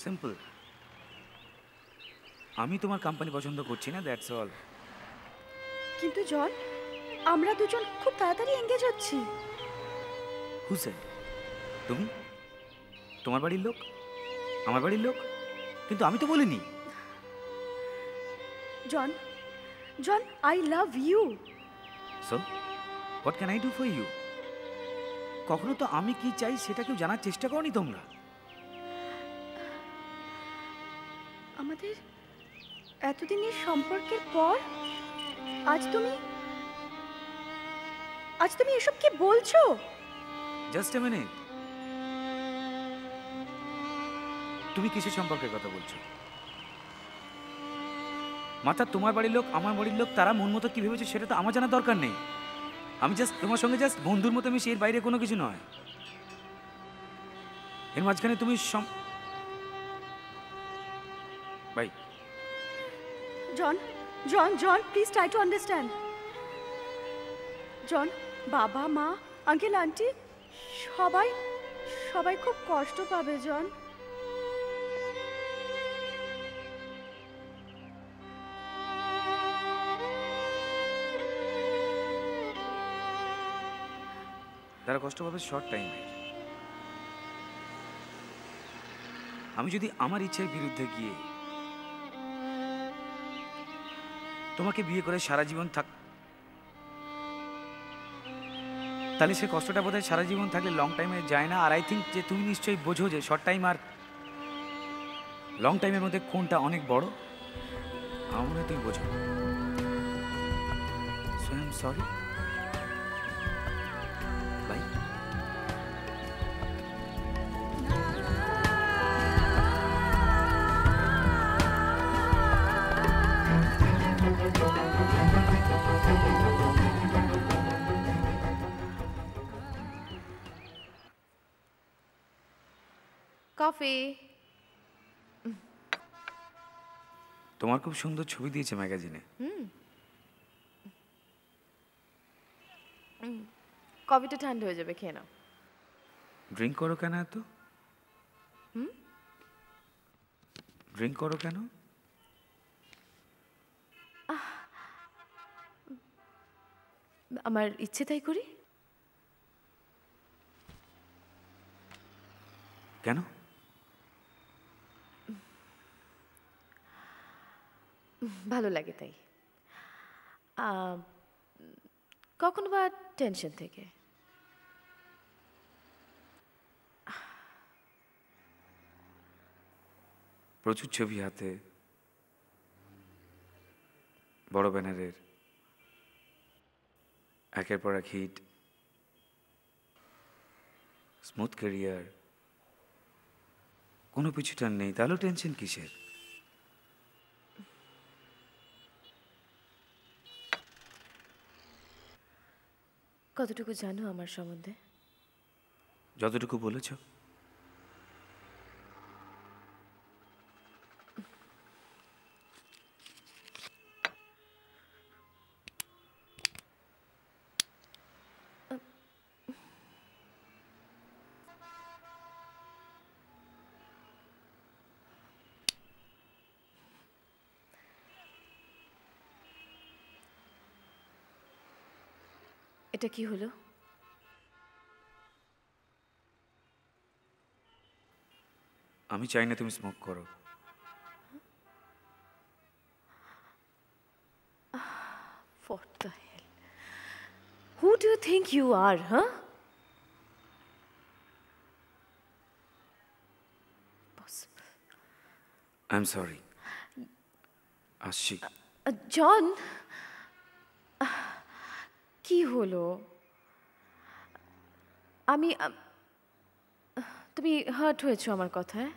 সিম্পল, আমি তোমার কোম্পানি পছন্দ করছি না, দ্যাটস অল। কিন্তু জন, আমরা দুজন খুব তাড়াতাড়ি এঙ্গেজ হচ্ছি। Who said? তুমি? তোমার বাড়ির লোক? আমার বাড়ির লোক? কিন্তু আমি তো বলিনি। John, John, I love you. So what can I do for you? কখনো তো আমি কি চাই সেটা কেউ জানার চেষ্টা করনি তোমরা। আমাদের এতদিনের সম্পর্কের পর আজ তুমি এসব কি বলছো? জাস্ট এ মিনিট, তুমি কিসের সম্পর্কের কথা বলছো? মাথা তোমার বাড়ির লোক আমার বাড়ির লোক তারা মন মতো কি ভেবেছে সেটা তো আমার জানার দরকার নেই। আমি জাস্ট তোমার সঙ্গে জাস্ট বন্ধুর মতো মিশি, এর বাইরে কোনো কিছু নয়। এর মাঝখানে তুমি ভাই। জন, জন, জন, প্লিজ ট্রাই টু আন্ডারস্ট্যান্ড। জন, বাবা মা আঙ্কেল আন্টি সবাই সবাই খুব কষ্ট পাবে জন। তারা কষ্ট পাবে শর্ট টাইমে। আমি যদি আমার ইচ্ছার বিরুদ্ধে গিয়ে তোমাকে বিয়ে করে সারা জীবন তাহলে সে কষ্টটা বোধহয় সারা জীবন থাকলে লং টাইমে যায় না। আর আই থিঙ্ক যে তুমি নিশ্চয়ই বোঝো যে শর্ট টাইম আর লং টাইমের মধ্যে কোনটা অনেক বড়। আমার মনে হয় তুমি বোঝো। So I am sorry. Bye. Coffee. তোমার খুব সুন্দর ছবি দিয়েছে ম্যাগাজিনে। কফিটা ঠান্ডা হয়ে যাবে, খেয়ে নাও। ড্রিঙ্ক করো কেন এত? ড্রিঙ্ক করো কেন? আমার ইচ্ছে তাই করি। কেন? ভালো লাগে তাই। কখনো বা টেনশন থেকে। প্রচুর ছবি হাতে, বড় ব্যানারের, একের পর এক হিট, স্মুথ ক্যারিয়ার, কোনো পিছুটান নেই, তাহলেও টেনশন কিসের? কতটুকু জানো আমার সম্বন্ধে? যতটুকু বলেছ। এটা কি হলো? আমি চাই না তুমি স্মোক করো। What the hell? Who do you think you are, huh? Possible. I'm sorry. আসছি। জন, কি হলো? তুমি হার্ট হয়েছো আমার কথায়?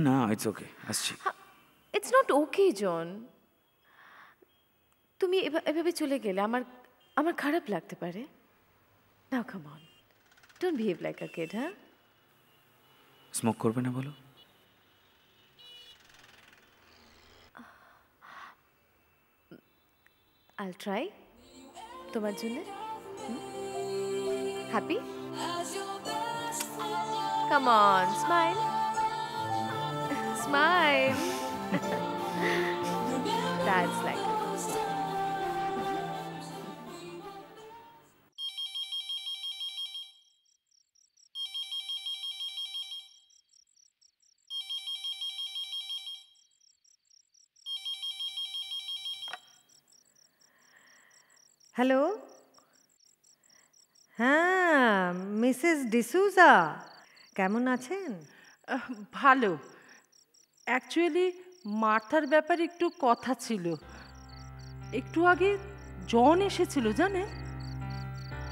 না, ইটস ওকে, আসছি। It's not okay John. তুমি এভাবে চলে গেলে আমার খারাপ লাগতে পারে। Now come on, don't behave like a kid. হ্যাঁ, স্মোক করবে না বলো? I'll try. তোমার জন্য। Happy? Come on, smile. Smile. That's like it. Hello, হ্যাঁ মিসেস ডিসুজা, কেমন আছেন? ভালো। অ্যাকচুয়ালি মার্থার ব্যাপারে একটু কথা ছিল। একটু আগে জন এসেছিল জানেন?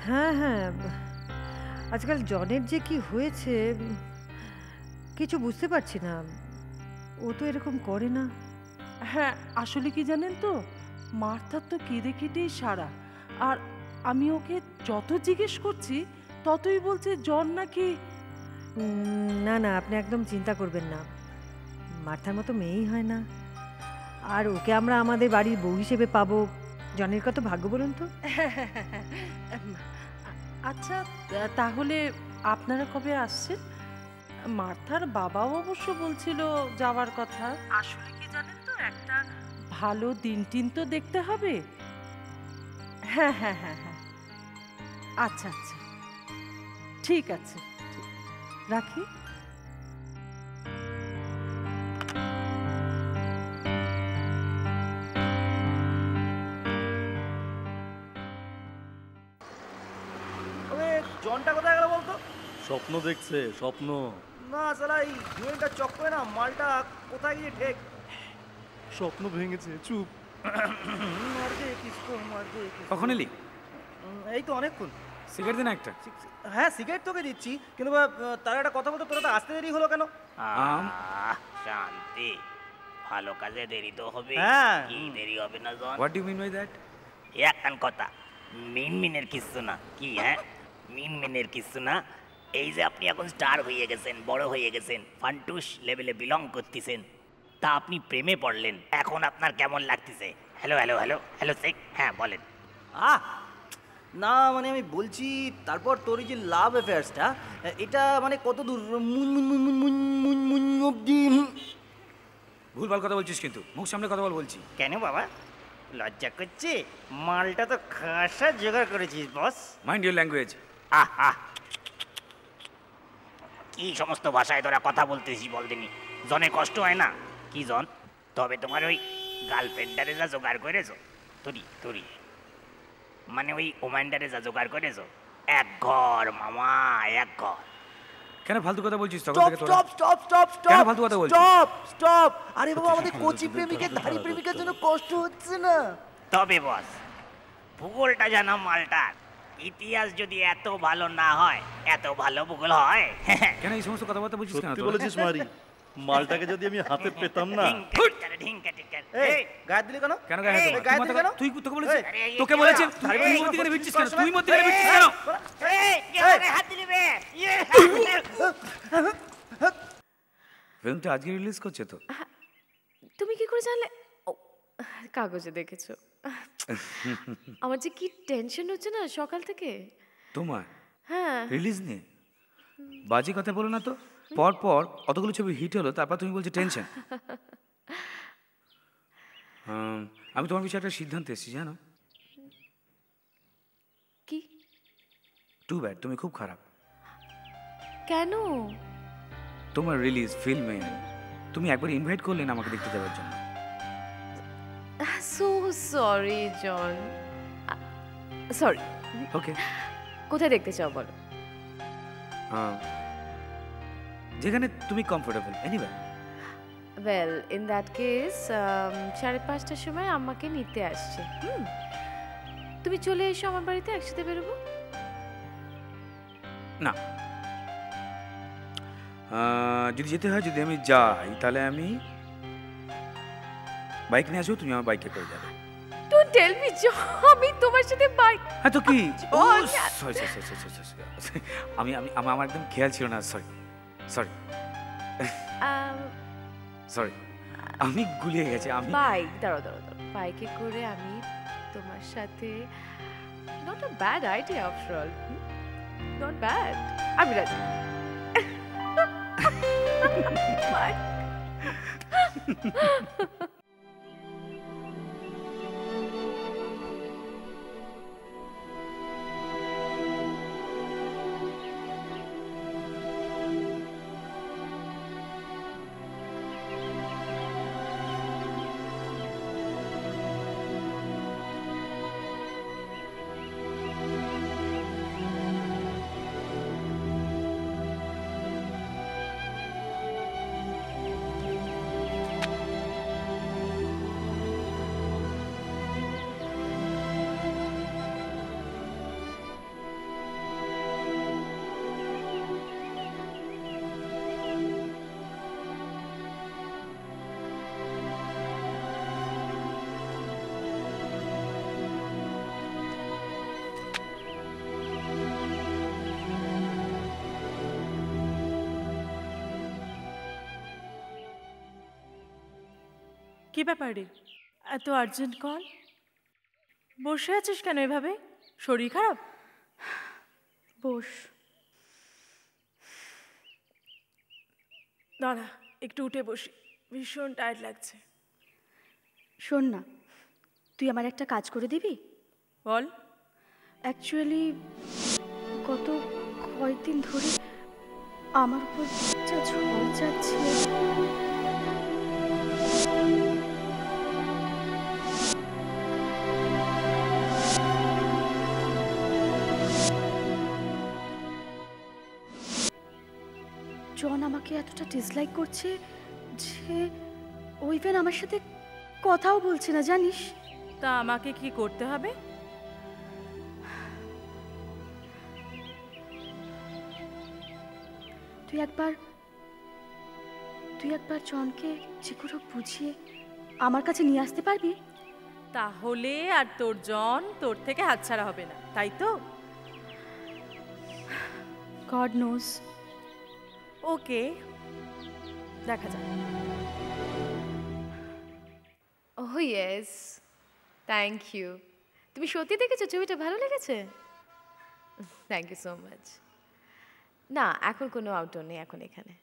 হ্যাঁ হ্যাঁ, আজকাল জনের যে কি হয়েছে কিছু বুঝতে পারছি না। ও তো এরকম করে না। হ্যাঁ, আসলে কি জানেন তো, মার্থার তো কেঁদে কেটেই সারা। আর আমি ওকে যত জিজ্ঞেস করছি ততই বলছে জন নাকি। না না, আপনি একদম চিন্তা করবেন না, মার্থার মতো মেয়েই হয় না। আর ওকে আমরা আমাদের বাড়ির বউ হিসেবে পাবো, জনের কত ভাগ্য বলুন তো। আচ্ছা, তাহলে আপনারা কবে আসছেন? মার্থার বাবাও অবশ্য বলছিল যাওয়ার কথা। আসলে কি জানেন তো, একটা ভালো দিন টিন তো দেখতে হবে। হ্যাঁ হ্যাঁ হ্যাঁ হ্যাঁ, আচ্ছা আচ্ছা, ঠিক আছে, রাখি। জনটা কোথায় গেল বলতো? স্বপ্ন দেখছে, স্বপ্ন। না সালা, এই হিরোইনটা চক্করে না মালটা কোথায় গিয়ে ঠেক। স্বপ্ন ভেঙেছে, চুপ। কখন এলি? এই তো অনেকক্ষণ। সিগারেট দে না একটা। হ্যাঁ সিগারেট তোকে দিচ্ছি, কিন্তু তার একটা কথা বলতো, তোরা তো আসতে দেরি হলো কেন? শান্তি, ভালো কাজে দেরি তো হবে। হ্যাঁ, কি দেরি হবে না John? What do you mean by that? একখান কথা, মিনমিনের কিছু না। কি? হ্যাঁ, মিনমিনের কিছু না। এই যে আপনি এখন স্টার হয়ে গেছেন, বড় হয়ে গেছেন, ফান্টুস লেভেলে বিলং করতেছেন, তা আপনি প্রেমে পড়লেন, এখন আপনার কেমন লাগতেছে? Hello hello hello hello Sheikh, হ্যাঁ বলেন। না মানে আমি বলছি, তারপর তোর এই যে লাভ অ্যাফেয়ার্সটা, এটা মানে কত দূর অব্দি? ভুলভাল কথা বলছিস কিন্তু, মুখ সামনে কথা বলছি। কেন বাবা, লজ্জা করছে? মালটা তো খাসা জোগাড় করেছিস বস। Mind your language. কি সমস্ত ভাষায় তোরা কথা বলতেছিস বলদিনি? জনে কষ্ট হয় না কি জন? তবে তোমার ওই গার্লফ্রেন্ডারে যা জোগাড় করেছো, তুরি মানে ওই ওমান্ডারে যা জোগাড় করেছো, এক ঘর মামা, এক ঘর। কেন ফালতু কথা বলছিস? কেন ফালতু কথা বলছিস? স্টপ! আরে বাবা, আমাদের কোচি প্রেমিকের ধাড়ি প্রেমিকার জন্য কষ্ট হচ্ছে না? তবে বস, ভূগোলটা জানা মালটার, ইতিহাস যদি এত ভালো না হয়, এত ভালো ভূগোল হয়? কেন এই সমস্ত কথাবার্তা বলছিস? কেন সত্যি বলেছিস মারি, মালটাকে যদি আমি হাতে পেতাম না। এই গায়ে দিলি কেন? কেন গায়ে দিলি কেন? তুই তোকে বলেছিস? তোকে বলেছিস? তুই মধ্যে কেন বিচ্ছিস কেন? তুই মধ্যে কেন বিচ্ছিস কেন? হাত দিলি বে? ফিল্মটা আজকে রিলিজ করছে তো? তুমি কি করে জানলে? কাগজে দেখেছো। আমার যে কি টেনশন হচ্ছে না সকাল থেকে। তোমার? হ্যাঁ। রিলিজ নিয়ে বাজে কথা বলো না তো। পর পর অতগুলো ছবি হিট হলো, তারপর তুমি বলছো টেনশন। আমি তোমার বিষয়ে একটা সিদ্ধান্ত এসেছি, জানো? কি? টু ব্যাড, তুমি খুব খারাপ। কেন? তোমার রিলিজ ফিল্মে তুমি একবার ইনভাইট করলেন আমাকে দেখতে যাওয়ার জন্য। So sorry John, sorry. Okay, কোথায় দেখতে চাও বলো? যেখানে তুমি comfortable, anyway. Well, in that case 5:30টার সময় আমাকে নিতে আসছে। তুমি চলে এসো আমার বাড়িতে, একসাথে বেরোবো। না, যদি যেতে হয়, যদি আমি যাই, তাহলে আমি বাইক নিয়ে আসবো, তুমি আমার বাইকে করে যাবে। ডোন্ট টেল মি জন, আমি তোমার সাথে বাইক। হ্যাঁ তো কি? সরি, আমি আমার একদম খেয়াল ছিল না। সরি, আমি গুলিয়ে গেছি। আমি বাইক দাঁড়াও, বাইকে করে আমি তোমার সাথে, not a bad idea after all, not bad. আমি রাজি। বাই। কি ব্যাপার রে, এত আর্জেন্ট কল? বসে আছিস কেন এভাবে? শরীর খারাপ? বস। দাঁড়া, একটু উঠে বসি, ভীষণ টায়ার্ড লাগছে। শোন না, তুই আমার একটা কাজ করে দিবি? বল। অ্যাকচুয়ালি কতক্ষণ কয়েকদিন ধরে আমার উপর যা ঝড় যাচ্ছে। জন আমাকে এতটা ডিসলাইক করছে যে ও ইভেন আমার সাথে কথাও বলছে না, জানিস? তা আমাকে কি করতে হবে? তুই একবার জনকে যে করে বুঝিয়ে আমার কাছে নিয়ে আসতে পারবি? তাহলে আর তোর জন তোর থেকে হাতছাড়া হবে না, তাই তো? God nose. ওকে, দেখা যাক। Oh yes, thank you. তুমি সত্যি দেখেছো ছবিটা? ভালো লেগেছে? Thank you so much. না, এখন কোনো আউটডোর নেই এখন এখানে।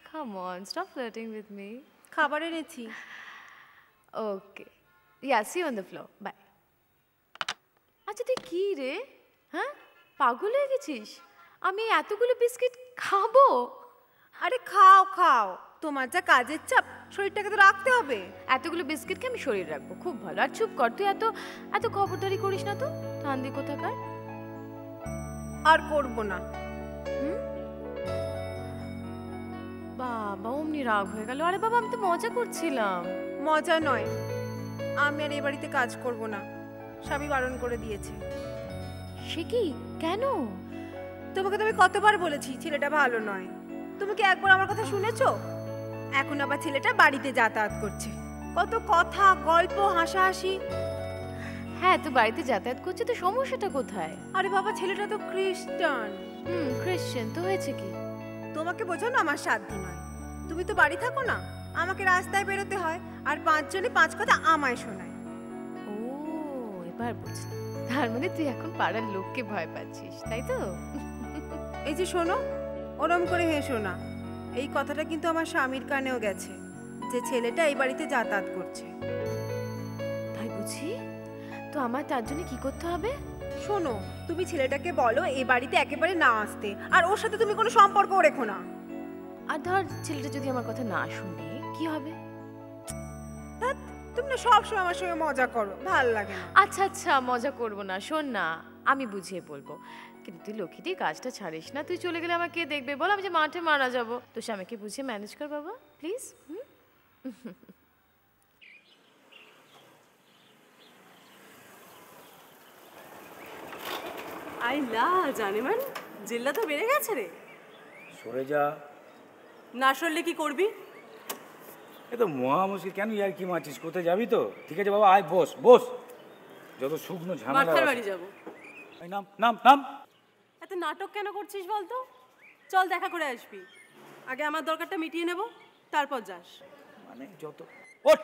Come on, stop flirting with me. খাবার এনেছি। Okay, yeah, see you on the floor, bye. আচ্ছা তুই কি রে, হ্যাঁ পাগল হয়ে গেছিস? আমি এতগুলো বিস্কিট খাবো? আরে খাও খাও, তোমার যা কাজের চাপ, শরীরটাকে তো রাখতে হবে। এতগুলো বিস্কিটকে আমি শরীর রাখবো? খুব ভালো। আর চুপ কর, তুই এত এত খবরদারি করিস না তো, ঠান্দি কোথাকার। আর করব না। বাবা অমনি রাগ হয়ে গেল। আরে বাবা, আমি তো মজা করছিলাম। মজা নয়, আমি আর এই বাড়িতে কাজ করব না, স্বামী বারণ করে দিয়েছে। সে কি? কেন? তোমাকে তো আমি কতবার বলেছি ছেলেটা ভালো নয়। তুমি কি একবার আমার কথা শুনেছো? এখন আবার ছেলেটা বাড়িতে যাতায়াত করছে, কত কথা গল্প হাসাহাসি। হ্যাঁ, তো বাড়িতে যাতায়াত করছে, তো সমস্যাটা কোথায়? আরে বাবা, ছেলেটা তো খ্রিস্টান। খ্রিস্টান তো হয়েছে কি? তোমাকে বোঝানো আমার সাধ্য নয়। তুমি তো বাড়ি থাকো না, আমাকে রাস্তায় বেরোতে হয়, আর 5 জনে 5 কথা আমায় শোনায়। ও, এবার বুঝলাম। তার মানে তুই এখন পাড়ার লোককে ভয় পাচ্ছিস, তাই তো? এই যে শোনো, ওরম করে হেসো না। এই কথাটা কিন্তু আমার স্বামীর কানেও গেছে যে ছেলেটা এই বাড়িতে যাতায়াত করছে। তাই বুঝি? তো আমার তার জন্য কি করতে হবে? শোনো, তুমি ছেলেটাকে বলো এই বাড়িতে একেবারে না আসতে, আর ওর সাথে তুমি কোনো সম্পর্কও রেখো না। আর ধর ছেলেটা যদি আমার কথা না শুনে, কি হবে? তুমি না সবসময় আমার সঙ্গে মজা করো, ভাল লাগে না। আচ্ছা আচ্ছা, মজা করবো না। শোন না, আমি বুঝিয়ে বলবো, কিন্তু তুই লক্ষ্মীটি কাজটা ছাড়িস না। তুই চলে গেলে আমাকে দেখবে বল? আমি যে মাঠে মারা যাবো। তো স্বামীকে বুঝিয়ে ম্যানেজ কর বাবা, প্লিজ। আইলা জানেমান, জিল্লা তো বেড়ে গেছে রে। সরে যা। না সরলে কি করবি? এ তো মহা মুশকিল। কেন ইয়ার কি মারছিস? কোথায় যাবি তো? ঠিক আছে বাবা, আয় বস বস। যত শুকনো ঝামেলা। মাথার বাড়ি যাবো। নাম নাম নাম। এত নাটক কেন করছিস বলতো? চল দেখা করে আসবি। আগে আমার দরকারটা মিটিয়ে নেব, তারপর যাস। মানে যত ওঠ।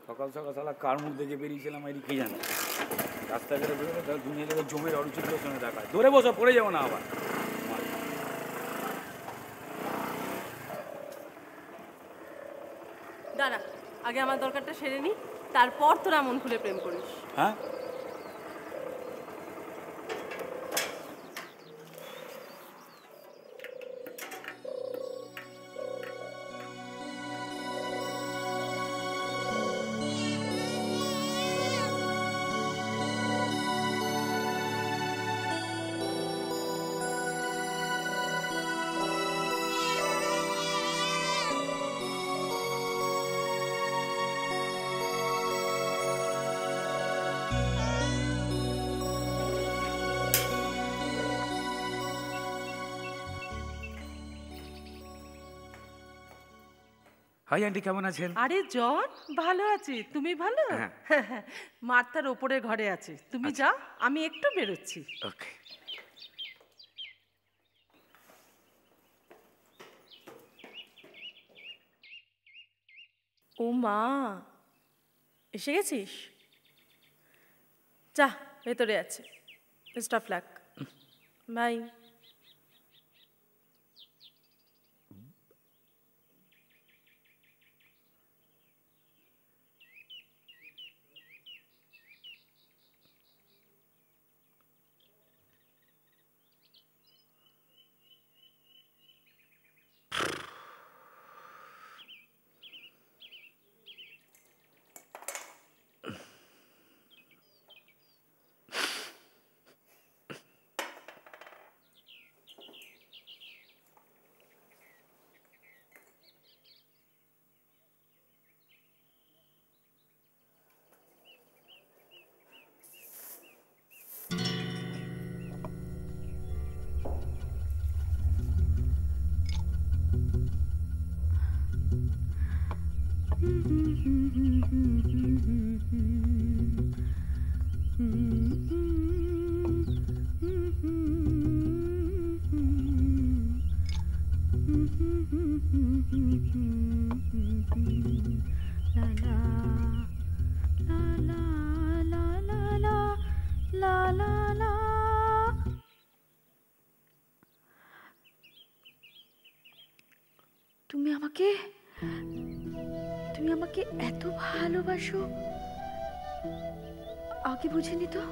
সকাল সকাল সালা কার মুখ দেখে বেরিয়েছিলাম এর কি জানে। রাস্তাঘাটে বেরোলে তার দুনিয়া লোকের জমির অরুচির সঙ্গে দেখায়। ধরে বসো, পড়ে যাবো না আবার। দাঁড়া, আগে আমার দরকারটা সেরে নি, তারপর তোরা মন খুলে প্রেম করিস। হ্যাঁ, হাই আন্টি, কেমন আছেন? আরে জন, ভালো আছি। তুমি ভালো? মার্থার ওপরে ঘরে আছে, তুমি যাও, আমি একটু বেরোচ্ছি। ওকে। ও মা, এসে গেছিস? যা, ভেতরে আছে। Best of luck. বাই। তুমি আমাকে এত ভালোবাসো, আগে বুঝিনি তো।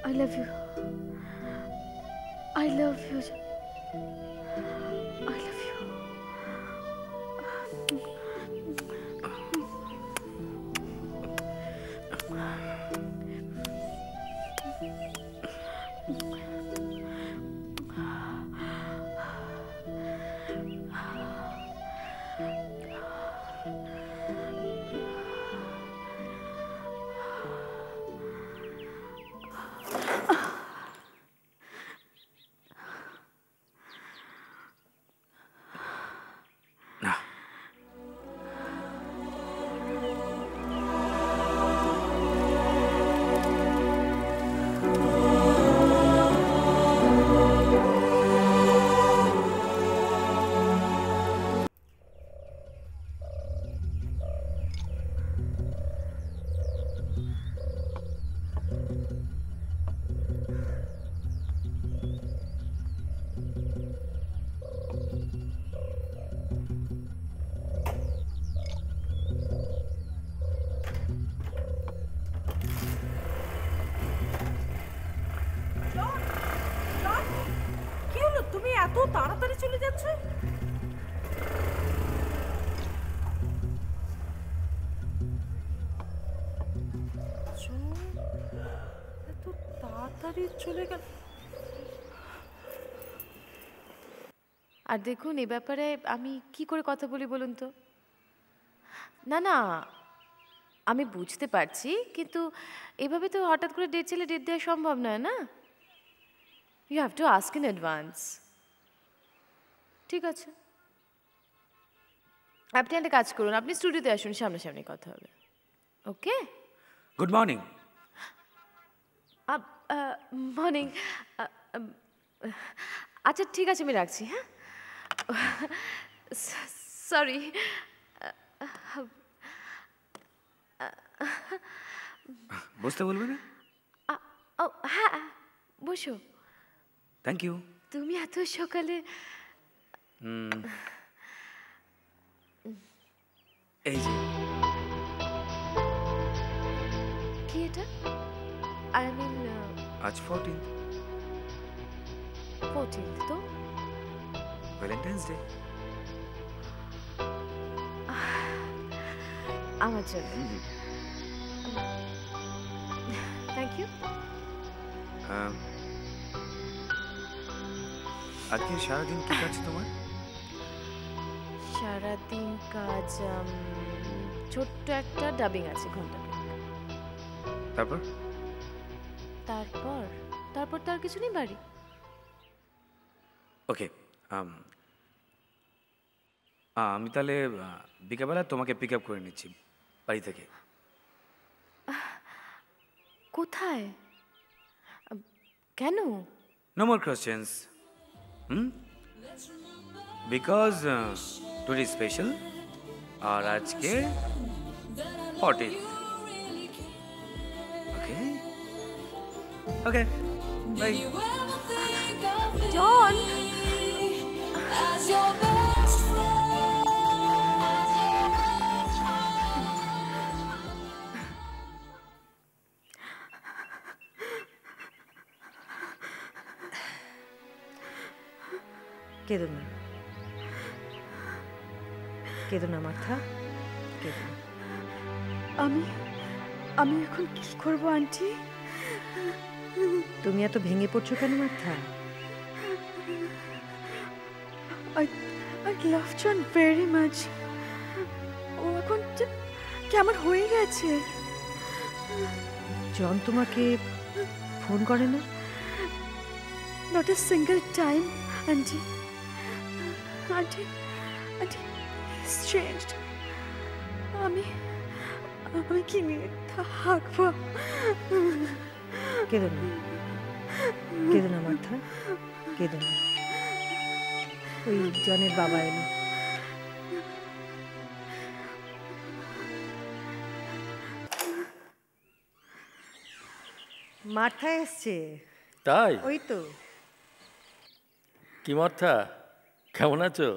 I love you. I love you. I love you. এত তাড়াতাড়ি চলে যাচ্ছে? এত তাড়াতাড়ি চলে গেল। আর দেখুন, এ ব্যাপারে আমি কি করে কথা বলি বলুন তো? না না, আমি বুঝতে পারছি, কিন্তু এভাবে তো হঠাৎ করে ডেট চাইলে ডেট দেওয়া সম্ভব নয় না। You have to ask in advance. ঠিক আছে, আপনি একটা কাজ করুন, আপনি স্টুডিওতে আসুন, সামনাসামনি কথা হবে। ওকে, গুড মর্নিং। মর্নিং। আচ্ছা ঠিক আছে, আমি রাখছি। হ্যাঁ, সরি। বসতে বলবে না? হ্যাঁ, বসো। Thank you. তুমি এত সকালে? এই যে কি এটা? আই মিন আজ 14th তো ভ্যালেন্টাইন্স ডে। আমার জন্য। Thank you. আজকে সারাদিন কি কাজ তোমার? সারাদিন কাজ, ছোট্ট একটা ডাবিং আছে ঘন্টা। তারপর তারপর তারপর তো আর কিছু নেই, বাড়ি। ওকে, আমি তাহলে বিকেলবেলা তোমাকে পিক আপ করে নিচ্ছি বাড়ি থেকে। কোথায়? কেন? No more questions. Because today special, আর আজকে 14th। Okay okay, by. জন, কেঁদো না, কেঁদো না মার্থা, কেঁদো না। আমি এখন কি করবো আন্টি? তুমি এত ভেঙে পড়ছো কেন Martha? I love John very much. ও এখন কেমন হয়ে গেছে। জন তোমাকে ফোন করে না? Not a single time, aunty. Aunty, aunty, changed. আমি কি নিয়ে থাকবো? কেঁদো না মার্থা, কেঁদো না। ওই জনের বাবা এলো। মার্থা এসছে। তাই? ওই তো। কি মার্থা, কেমন আছো?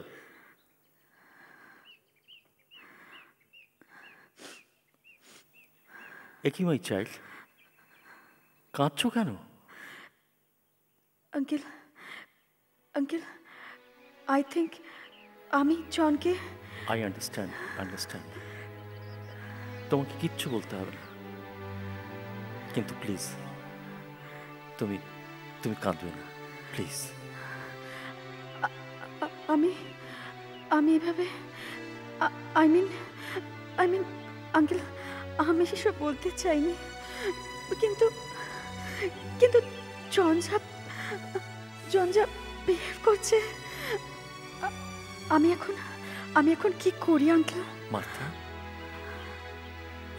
এ কি মাই চাইল্ড, কাঁদছো কেন? আঙ্কেল আই থিঙ্ক আমি জনকে আই আন্ডারস্ট্যান্ড। তোমাকে কিচ্ছু বলতে হবে না, কিন্তু প্লিজ তুমি কাঁদবে না, প্লিজ। আমি এভাবে আই মিন আঙ্কেল আমি সেসব বলতে চাইনি, কিন্তু জন যা বিহেভ করছে, আমি এখন কি করি আঙ্কেল? মার্থা,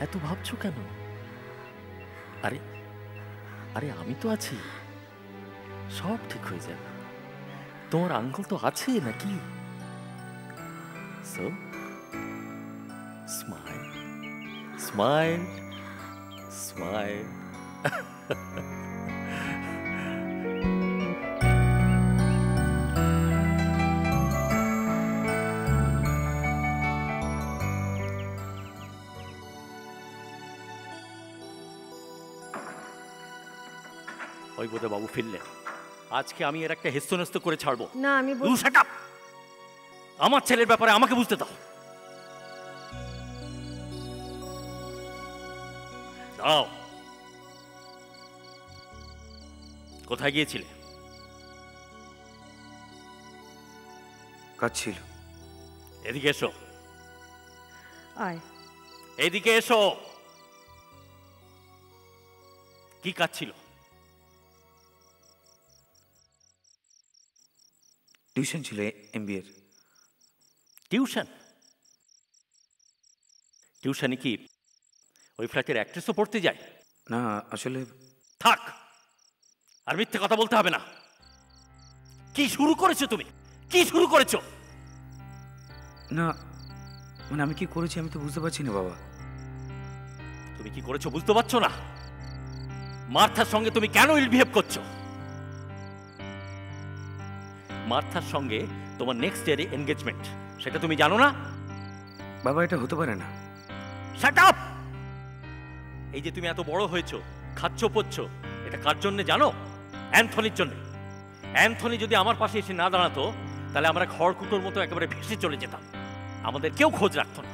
এত ভাবছো কেন? আরে আমি তো আছি, সব ঠিক হয়ে যাবে। তোমার আঙ্কেল তো আছে নাকি? So smile smile smile. ওই বোধে বাবু ফিরলেন। আজকে আমি এর একটা হেস্তনেস্ত করে ছাড়বো। না আমি আমার ছেলের ব্যাপারে আমাকে বুঝতে দাও। দাও, কোথায় গিয়েছিলে? কাজ ছিল। এদিকে এসো। আয়। এদিকে এসো। কি কাজ ছিল? টিউশন ছিল এমবিএর। টিউশনে কি ওই ফ্ল্যাটের অ্যাক্ট্রেসও পড়তে যায়? না আসলে। থাক, আর মিথ্যে কথা বলতে হবে না। কি শুরু করেছো তুমি? কি শুরু করেছো? না মানে আমি কি করেছি আমি তো বুঝতে পারছি না বাবা। তুমি কি করেছো বুঝতে পারছো না? মার্থার সঙ্গে তুমি কেন ইল বিহেভ করছো? মার্থার সঙ্গে তোমার নেক্সট ইয়ারে এনগেজমেন্ট, সেটা তুমি জানো না? বাবা এটা হতে পারে না। Shut up! এই যে তুমি এত বড় হয়েছো, খাচ্ছ পচ্ছ, এটা কার জন্য জানো? অ্যান্থনির জন্য। অ্যান্থনি যদি আমার পাশে এসে না দাঁড়াতো, তাহলে আমরা খড়কুটোর মতো একেবারে ভেসে চলে যেতাম। আমাদের কেউ খোঁজ রাখতো না।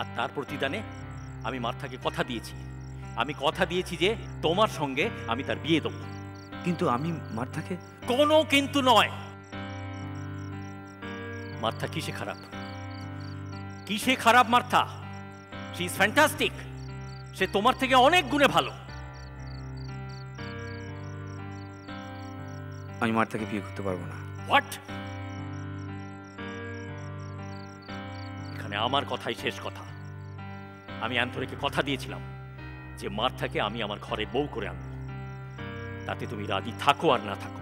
আর তার প্রতিদানে আমি মার্থাকে কথা দিয়েছি যে তোমার সঙ্গে আমি তার বিয়ে দেবো। কিন্তু আমি মার্থাকে। কোনো কিন্তু নয়। মার্থা কিসে খারাপ? Martha she is fantastic. সে তোমার থেকে অনেক গুণে ভালো। আমি মার্থাকে বিয়ে করতে পারবো না। হোয়াট? এখানে আমার কথাই শেষ কথা। আমি অ্যান্থনিকে কথা দিয়েছিলাম যে মার্থাকে আমি আমার ঘরে বউ করে আনবো, তাতে তুমি রাজি থাকো আর না থাকো।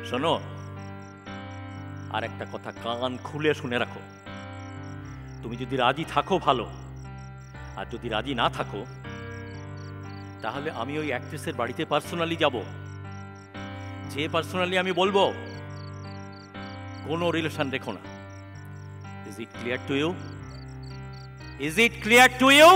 শোনো, আর একটা কথা কান খুলে শুনে রাখো। তুমি যদি রাজি থাকো ভালো, আর যদি রাজি না থাকো, তাহলে আমি ওই অ্যাক্ট্রেসের বাড়িতে পার্সোনালি যাব। যে পার্সোনালি আমি বলবো কোনো রিলেশন রেখো না। Is it clear to you?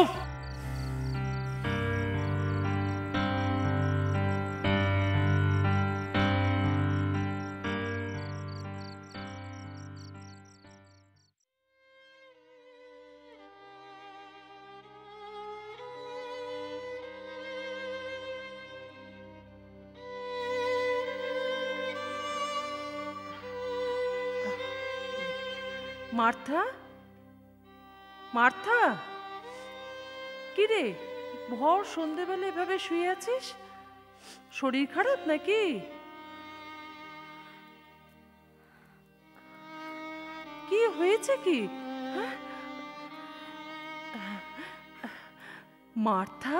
Martha, কি রে ভর সন্ধেবেলা এভাবে শুয়ে আছিস? শরীর খারাপ নাকি? হয়েছে কি? মার্থা,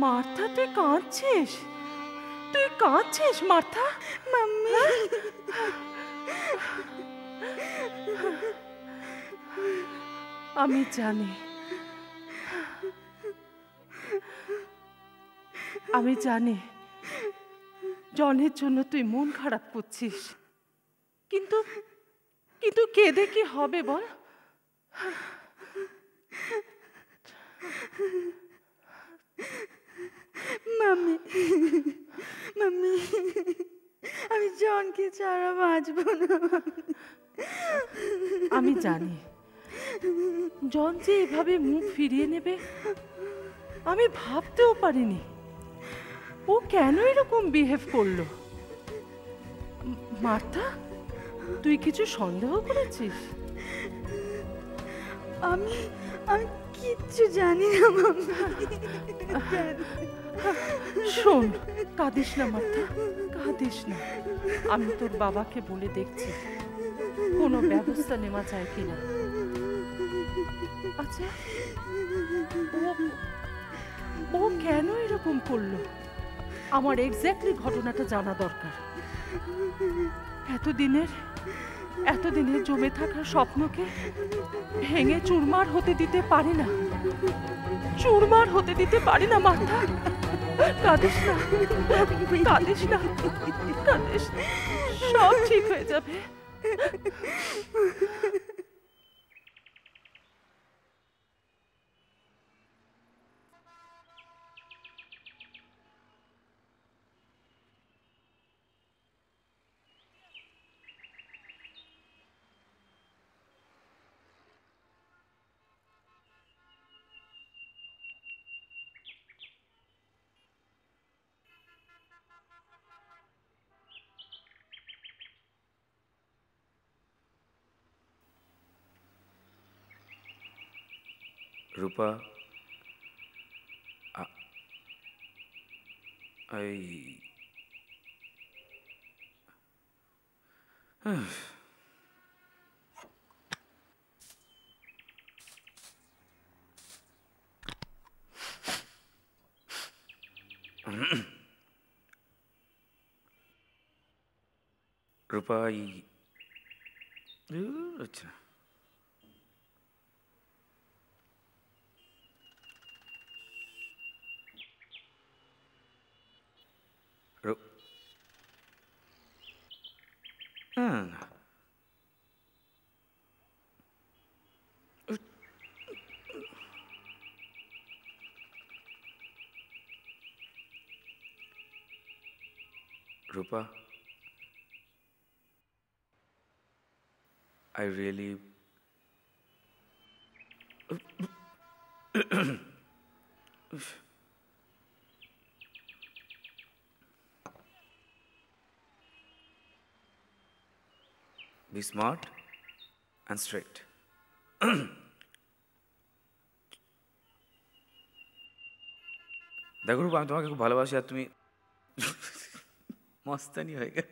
মার্থা তুই কাঁদছিস? তুই কাঁদছিস মার্থা? মাম্মি, আমি জানি, আমি জানি জনের জন্য তুই মন খারাপ করছিস, কিন্তু কিন্তু কেঁদে কি হবে বল? মাম্মি, মাম্মি, আমি জনকে ছাড়া বাঁচব না। আমি জানি জন যে এভাবে মুখ ফিরিয়ে নেবে আমি ভাবতেও পারিনি। ও কেন এরকম বিহেভ করলো? মার্থা, তুই কিছু সন্দেহ করেছিস? আমি আমি কিচ্ছু জানি না মাম্মি। শোন, কাঁদিস না মার্থা, কাঁদিস না। আমি তোর বাবাকে বলে দেখছি কোনো ব্যবস্থা নেওয়া যায় কিনা। আচ্ছা, ও কেন এরকম করলো? আমার এক্স্যাক্টলি ঘটনাটা জানা দরকার। এতদিনের জমে থাকা স্বপ্নকে ভেঙে চুরমার হতে দিতে পারি না, চুরমার হতে দিতে পারি না মার্থা। কাঁদিস না, কাঁদিস না, কাঁদিস না, সব ঠিক হয়ে যাবে। রূপা, রূপা, আচ্ছা, Rupa, I really be smart and straight. দেখো রূপা, আমি তোমাকে খুব ভালোবাসি আর তুমি মস্তানি হয়ে গেল।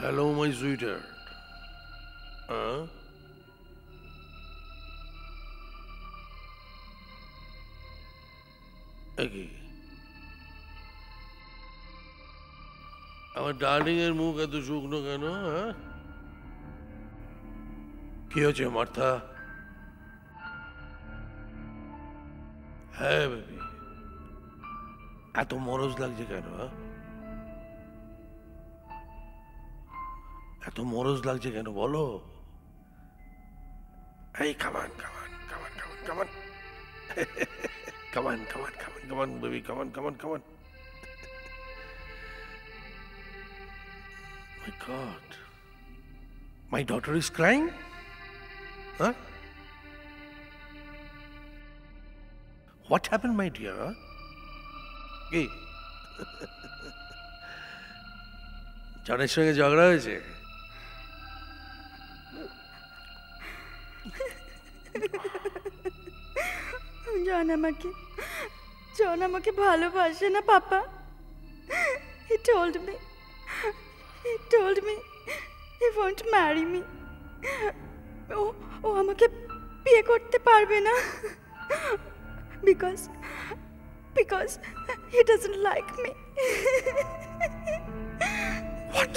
Hello, my sweetheart. Huh? Okay. আমার ডার্লিং এর মুখ এত শুকনো কেন? হ্যাঁ, কি হয়েছে মার্থা? হ্যাঁ বেবি, এত মরজ লাগছে কেন? এত মরজ লাগছে কেন বলো? এই কামান কামান কামান কামান কামান কামান কামান কামান কামান বেবি কামান কামান কামান। My God, my daughter is crying? Huh? What happened, my dear? Huh? কি জনের সঙ্গে ঝগড়া হয়েছে? জন আমাকে ভালোবাসে না পাপা। He told me he won't marry me. ও আমাকে বিয়ে করতে পারবে না because he doesn't like me. What?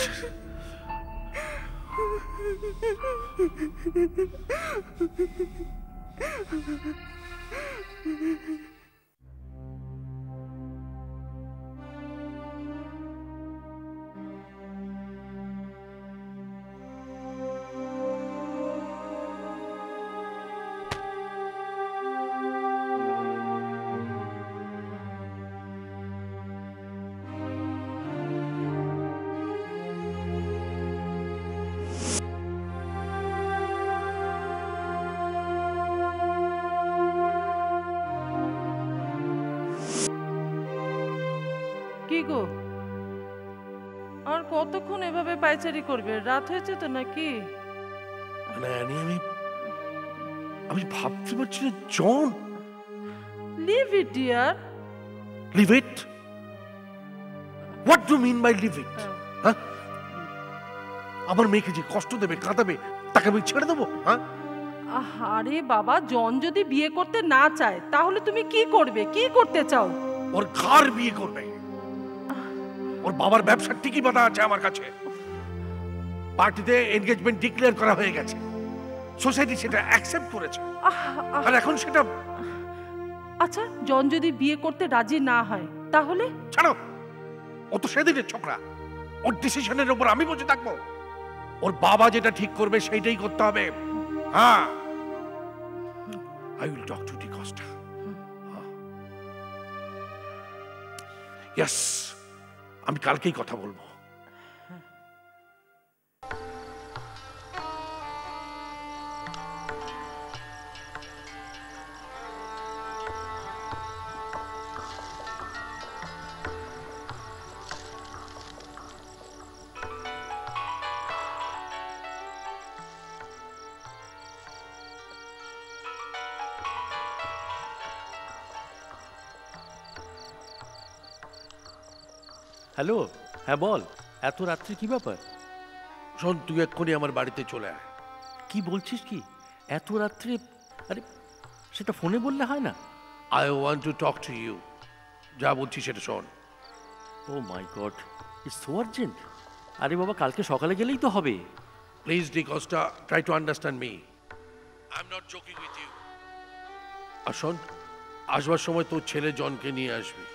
কি গো, আর কতক্ষণ এভাবে পায়চারি করবে? রাত হয়েছে তো নাকি? মানে আমি ভাবতে পারছি না John. Leave it dear. Leave it? What do mean by leave it? হ্যাঁ, আমার মেয়েকে যে কষ্ট দেবে, কাঁদাবে, তাকে আমি ছেড়ে দেবো? হ্যাঁ, আরে বাবা, জন যদি বিয়ে করতে না চায় তাহলে তুমি কি করবে? কি করতে চাও? ওর কার বিয়ে করবে? ওর বাবার ব্যবসা ঠিকই বাধা আছে আমার কাছে। পার্টিতে এনগেজমেন্ট ডিক্লেয়ার করা হয়ে গেছে, সোসাইটি সেটা অ্যাকসেপ্ট করেছে, আর এখন সেটা। আচ্ছা, জন যদি বিয়ে করতে রাজি না হয় তাহলে? ছাড়ো, ও তো সেদিনের ছোকরা, ওর ডিসিশনের উপর আমি বসে থাকবো? ওর বাবা যেটা ঠিক করবে সেইটাই করতে হবে। হ্যাঁ, I will talk to DeCosta. Yes, আমি কালকেই কথা বলবো। হ্যালো, হ্যাঁ বল, এত রাত্রে কি ব্যাপার? শোন, তুই এক্ষুনি আমার বাড়িতে চলে আয়। কি বলছিস কি এত রাত্রে? আরে সেটা ফোনে বললে হয় না? I want to talk to you. যা বলছি সেটা শোন। ও মাই গড, ইটস সো আর্জেন্ট। আরে বাবা, কালকে সকালে গেলেই তো হবে। Please DeCosta, try to understand me. I'm not joking with you. আর শোন, আসবার সময় তোর ছেলে জনকে নিয়ে আসবি।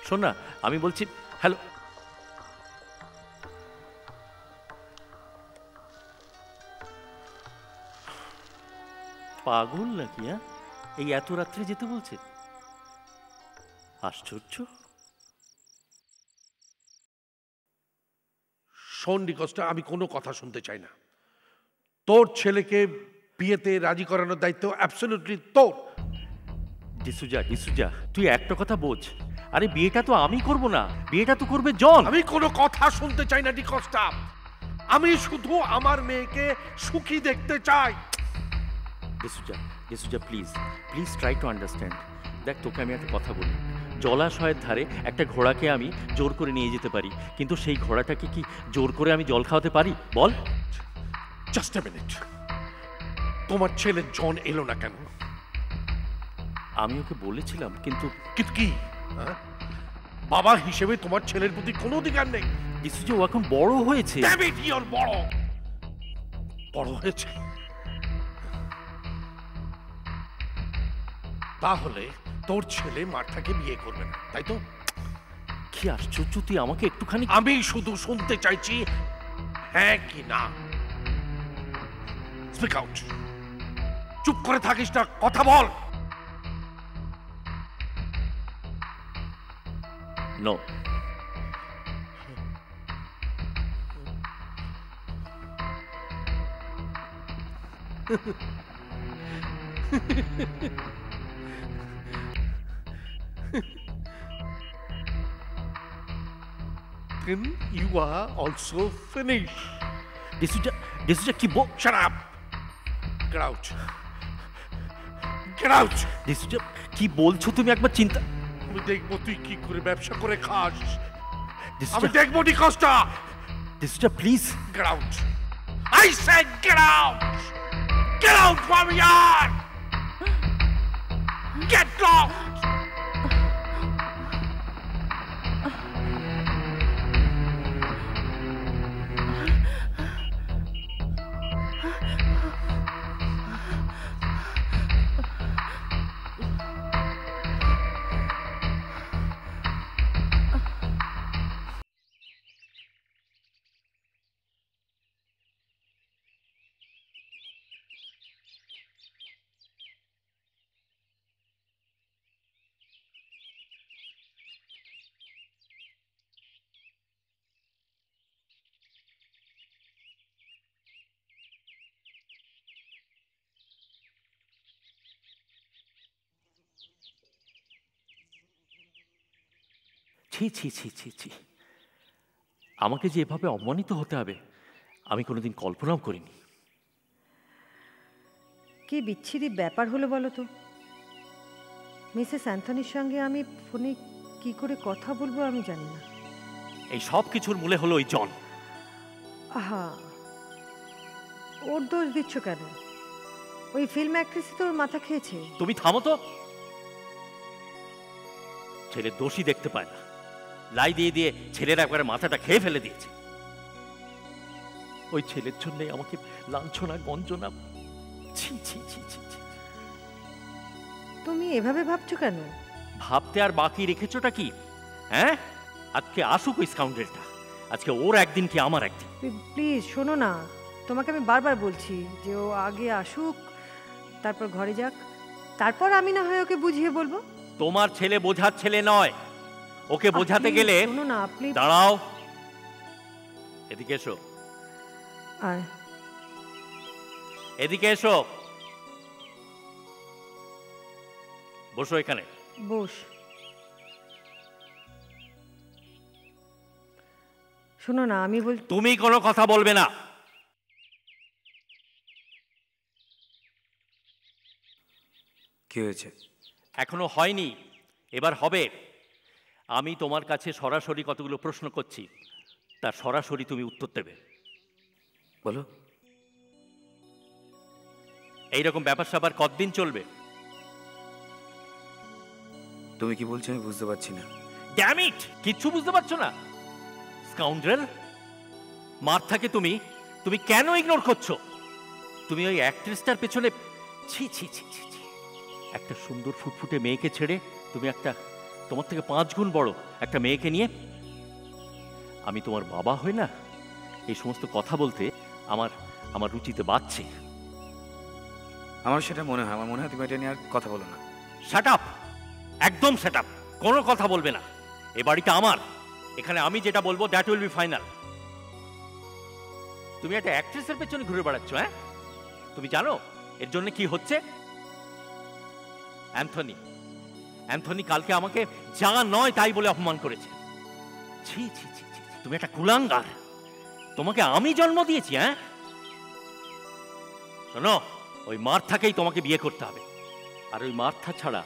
শোন না, আমি বলছি, হ্যালো, পাগল নাকি? হ্যাঁ, এই এত রাত্রে যেতে বলছে? আশ্চর্য। শোন DeCosta, আমি কোনো কথা শুনতে চাই না। তোর ছেলেকে বিয়েতে রাজি করানোর দায়িত্ব অ্যাবসলিউটলি তোর। ডিসুজা, তুই একটা কথা বোঝ। আরে বিয়েটা তো আমি করব না, বিয়েটা তো করবে জন। আমি কোনো কথা শুনতে চাই না DeCosta, আমি শুধু আমার মেয়েকে সুখী দেখতে চাই। D'Souza please try to understand. দেখ, তোকে আমি একটা কথা বলি, জলাশয়ের ধারে একটা ঘোড়াকে আমি জোর করে নিয়ে যেতে পারি, কিন্তু সেই ঘোড়াটাকে কি জোর করে আমি জল খাওয়াতে পারি বল? জাস্ট আ মিনিট, তোমার ছেলে জন এলো না কেন? আমি ওকে বলেছিলাম, কিন্তু কি বাবা হিসেবে তোমার ছেলের প্রতি কোনো অধিকার নেই? ডিসুজা, ও এখন বড় হয়েছে। বড় হয়েছে তাহলে তোর ছেলে মার্থাকে বিয়ে করবে না, তাই তো? কি আশ্চর্য, তুই আমাকে একটুখানি। আমি শুধু শুনতে চাইছি হ্যাঁ কি না। Speak out. চুপ করে থাকিস না, কথা বল। No. Then you are also finished. D'Souza কি বল? Shut up. Get out. Get out. D'Souza কি বলছো তুমি? একবার চিন্তা। আমি দেখবো তুই কি করে ব্যবসা করে খাস। D'Souza, আমি দেখবো D'Costa. D'Souza, please. Get out. I said get out. Get out from here. Get out. ছি ছি ছি ছি ছি, আমাকে যে এভাবে অপমানিত হতে হবে আমি কোনোদিন কল্পনাও করিনি। কি বিচ্ছিরি ব্যাপার হলো বলো তো। মিসেস অ্যান্থনির সঙ্গে আমি ফোনে কি করে কথা বলবো আমি জানি না। এই সব কিছুর মূলে হলো ওই জন। আহা, ওর দোষ দিচ্ছ কেন? ওই ফিল্ম অ্যাক্ট্রেসই তো ওর মাথা খেয়েছে। তুমি থামো তো। ছেলে দোষী দেখতে পায় না, লাই দিয়ে দিয়ে ছেলের একবারে মাথাটা খেয়ে ফেলে দিয়েছে। ওই ছেলের জন্যই আমাকে লাঞ্ছনা গঞ্জনা। ছি ছি ছি ছি ছি। তুমি এভাবে ভাবছো কেন? ভাবতে আর বাকি রেখেছোটা কি? হ্যাঁ, আজকে আসুক ওই স্কাউন্ডেলটা। আজকে ওর একদিন কি আমার একদিন। প্লিজ শোনো না, তোমাকে আমি বারবার বলছি যে ও আগে আসুক, তারপর ঘরে যাক, তারপর আমি না হয় ওকে বুঝিয়ে বলবো। তোমার ছেলে বোঝার ছেলে নয়। ওকে বোঝাতে গেলে শোনো না, আপনি দাঁড়াও, এদিকে এসো। আয়, এদিকে এসো, বসো এখানে। বস। শোনো না, আমি বল। তুমি কোনো কথা বলবে না। কি হয়েছে? এখনো হয়নি, এবার হবে। আমি তোমার কাছে সরাসরি কতগুলো প্রশ্ন করছি, তার সরাসরি তুমি উত্তর দেবে। বলো। এইরকম ব্যাপার স্যাপার কতদিন চলবে? তুমি কি বলছো আমি বুঝতে পারছি না। ড্যাম ইট, কিচ্ছু বুঝতে পারছো না? স্কাউন্ড্রেল, মার্থাকে তুমি তুমি কেন ইগনোর করছো? তুমি ওই অ্যাক্ট্রেসটার পেছনে ছি ছি ছি ছি ছি। একটা সুন্দর ফুটফুটে মেয়েকে ছেড়ে তুমি একটা তোমার থেকে 5 গুণ বড় একটা মেয়েকে নিয়ে। আমি তোমার বাবা হই না, এই সমস্ত কথা বলতে আমার আমার রুচিতে বাজছে। আমার সেটা মনে হয়, আমার মনে হয় তুমি এটা নিয়ে আর কথা বলো না। শাট আপ, একদম শাট আপ, কোনো কথা বলবে না। এ বাড়িটা আমার, এখানে আমি যেটা বলবো দ্যাট উইল বি ফাইনাল। তুমি একটা অ্যাক্ট্রেসের পেছনে ঘুরে বেড়াচ্ছ। হ্যাঁ, তুমি জানো এর জন্য কি হচ্ছে? অ্যান্থনি অ্যান্থনি কালকে আমাকে যা নয় তাই বলে অপমান করেছে। ছি ছি ছি ছি, তুমি একটা কুলাঙ্গার। তোমাকে আমি জন্ম দিয়েছি। হ্যাঁ, শোনো, ওই মার্থাকেই তোমাকে বিয়ে করতে হবে। আর ওই মার্থা ছাড়া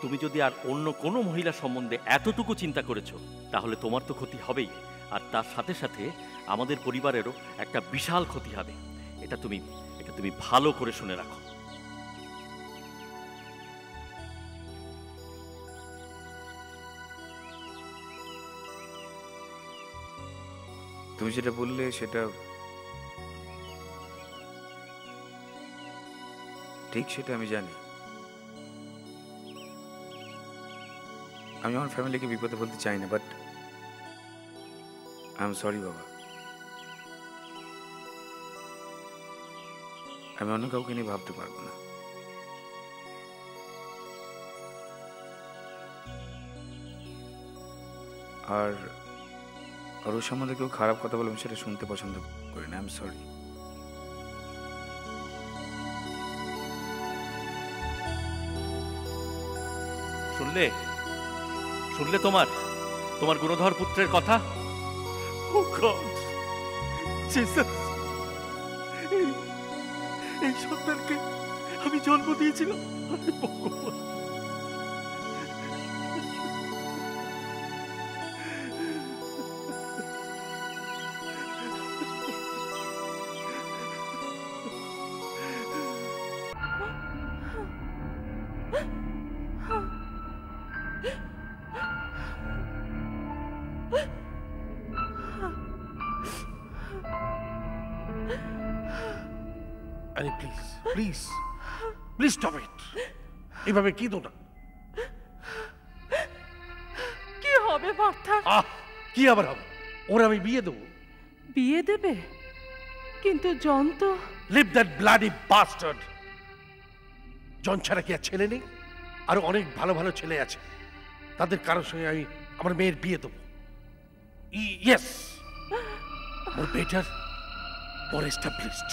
তুমি যদি আর অন্য কোনো মহিলা সম্বন্ধে এতটুকু চিন্তা করেছো তাহলে তোমার তো ক্ষতি হবেই, আর তার সাথে সাথে আমাদের পরিবারেরও একটা বিশাল ক্ষতি হবে। এটা তুমি ভালো করে শুনে রাখো। তুমি যেটা বললে সেটা ঠিক, সেটা আমি জানি। আমি আমার ফ্যামিলিকে বিপদে বলতে চাই না, বাট আই এম সরি বাবা। আমি অন্য কাউকে নিয়ে ভাবতে পারবো না। আর ওর সম্বন্ধে কেউ খারাপ কথা বলে আমি সেটা শুনতে পছন্দ করি না। I am sorry. শুনলে শুনলে তোমার তোমার গুণধর পুত্রের কথা? Oh God! Jesus! এই সন্তানকে আমি জন্ম দিয়েছিলাম। ভগবান! Please please stop it. এভাবে কি দো না। কি হবে মার্থা? কি আবার হবে? ওরা আমি বিয়ে দেবো। বিয়ে দেবে? কিন্তু জন তো। Leave that bloody bastard. John ছাড়া কি আর ছেলে নেই? আরো অনেক ভালো ভালো ছেলে আছে, তাদের কারোর সঙ্গে আমি আমার মেয়ের বিয়ে দেবো। ইয়েস, মোর বেটার, মোর এস্টাবলিশড।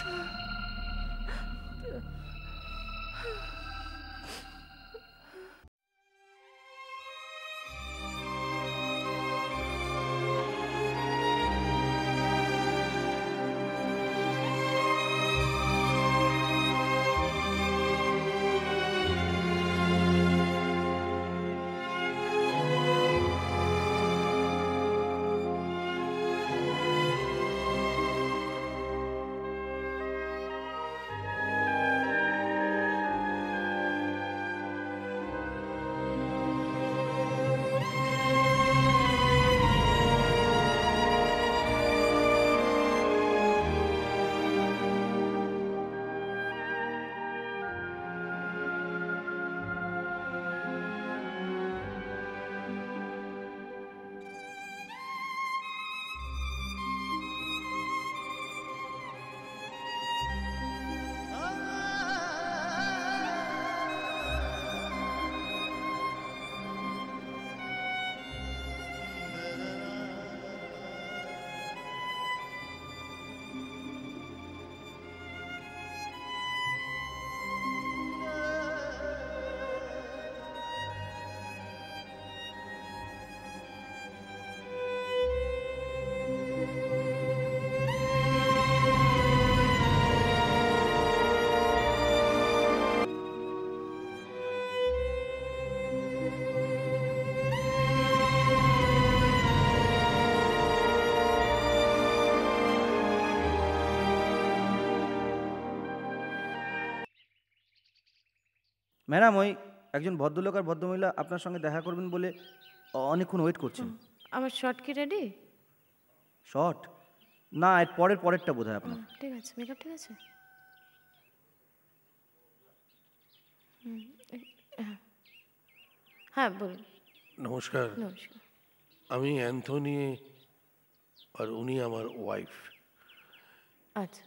ম্যাডাম, ওই একজন ভদ্রলোক আর ভদ্রমহিলা আপনার সঙ্গে দেখা করবেন বলে অনেকক্ষণ ওয়েট করছেন। আমার শর্ট কি রেডি? শর্ট না, এর পরেরটা বোধ হয় আপনার। ঠিক আছে, মেকআপ ঠিক আছে। হ্যাঁ বলুন। নমস্কার। নমস্কার। আমি অ্যান্থনি আর উনি আমার ওয়াইফ। আচ্ছা।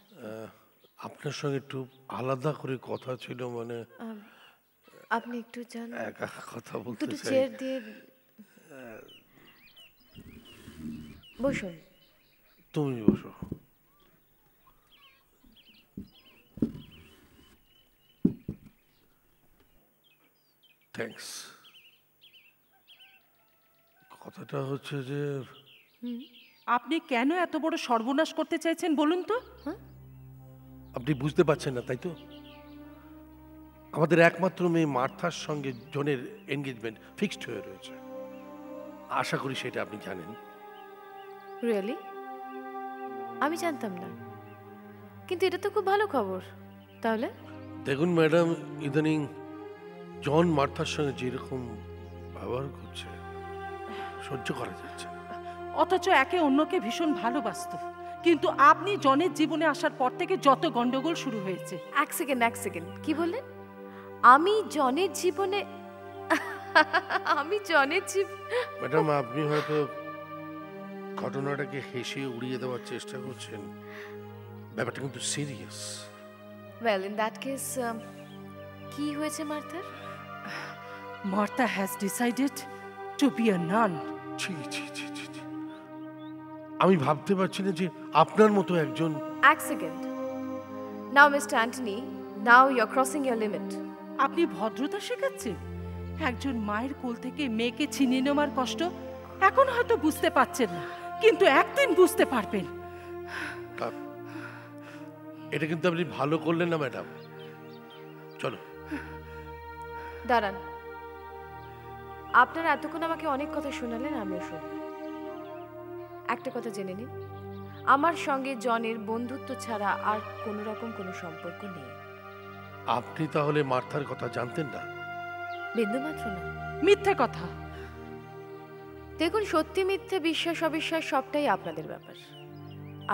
আপনার সঙ্গে একটু আলাদা করে কথা ছিল। মানে আপনি একটু যান, একা কথা বলতে দুটো চাই। চেয়ার দিয়ে বসুন। তুমি বসো। থ্যাঙ্কস। কথাটা হচ্ছে যে আপনি কেন এত বড় সর্বনাশ করতে চাইছেন বলুন তো? আপনি বুঝতে পারছেন না, তাই তো? আমাদের একমাত্র মেয়ে মার্থার সঙ্গে জনের এনগেজমেন্ট ফিক্সড হয়ে রয়েছে। আশা করি সেটা আপনি জানেন। রিয়েলি? আমি জানতাম না, কিন্তু এটা তো খুব ভালো খবর। তাহলে দেখুন ম্যাডাম, ইদানিং জন মার্থার সঙ্গে যেরকম ব্যবহার করছে সহ্য করা যাচ্ছে। অথচ একে অন্যকে ভীষণ ভালোবাসতো, কিন্তু আপনি জনের জীবনে আসার পর থেকে যত গন্ডগোল শুরু হয়েছে। এক সেকেন্ড, কি বললেন? আমি জনের জীবনে? আমি জনের জীবন? ম্যাডাম, আপনি হয়তো ঘটনাটাকে হেসে উড়িয়ে দেওয়ার চেষ্টা করছেন, ব্যাপারটা কিন্তু serious. Well in that case কি হয়েছে মার্থার? Martha has decided to be a nun. ছি ছি ছি ছি ছি। আমি ভাবতে পারছি না যে আপনার মতো একজন। এক second. Now mister Antony, now you are crossing your limit. আপনি ভদ্রতা শেখাচ্ছেন? একজন মায়ের কোল থেকে মেয়েকে ছিনিয়ে নেওয়ার কষ্ট এখন হয়তো বুঝতে পারছেন না, কিন্তু একদিন বুঝতে পারবেন। এটা কিন্তু আপনি ভালো করলেন না ম্যাডাম। চলো। দাঁড়ান, আপনারা এতক্ষণ আমাকে অনেক কথা শোনালেন, আমিও শুনলাম। একটা কথা জেনে নিন, আমার সঙ্গে জনের বন্ধুত্ব ছাড়া আর কোনো রকম কোনো সম্পর্ক নেই। আপনি তাহলে মার্থার কথা জানতেন না? বিন্দুমাত্র না। মিথ্যে কথা। দেখুন, সত্যি মিথ্যে, বিশ্বাস অবিশ্বাস সবটাই আপনাদের ব্যাপার।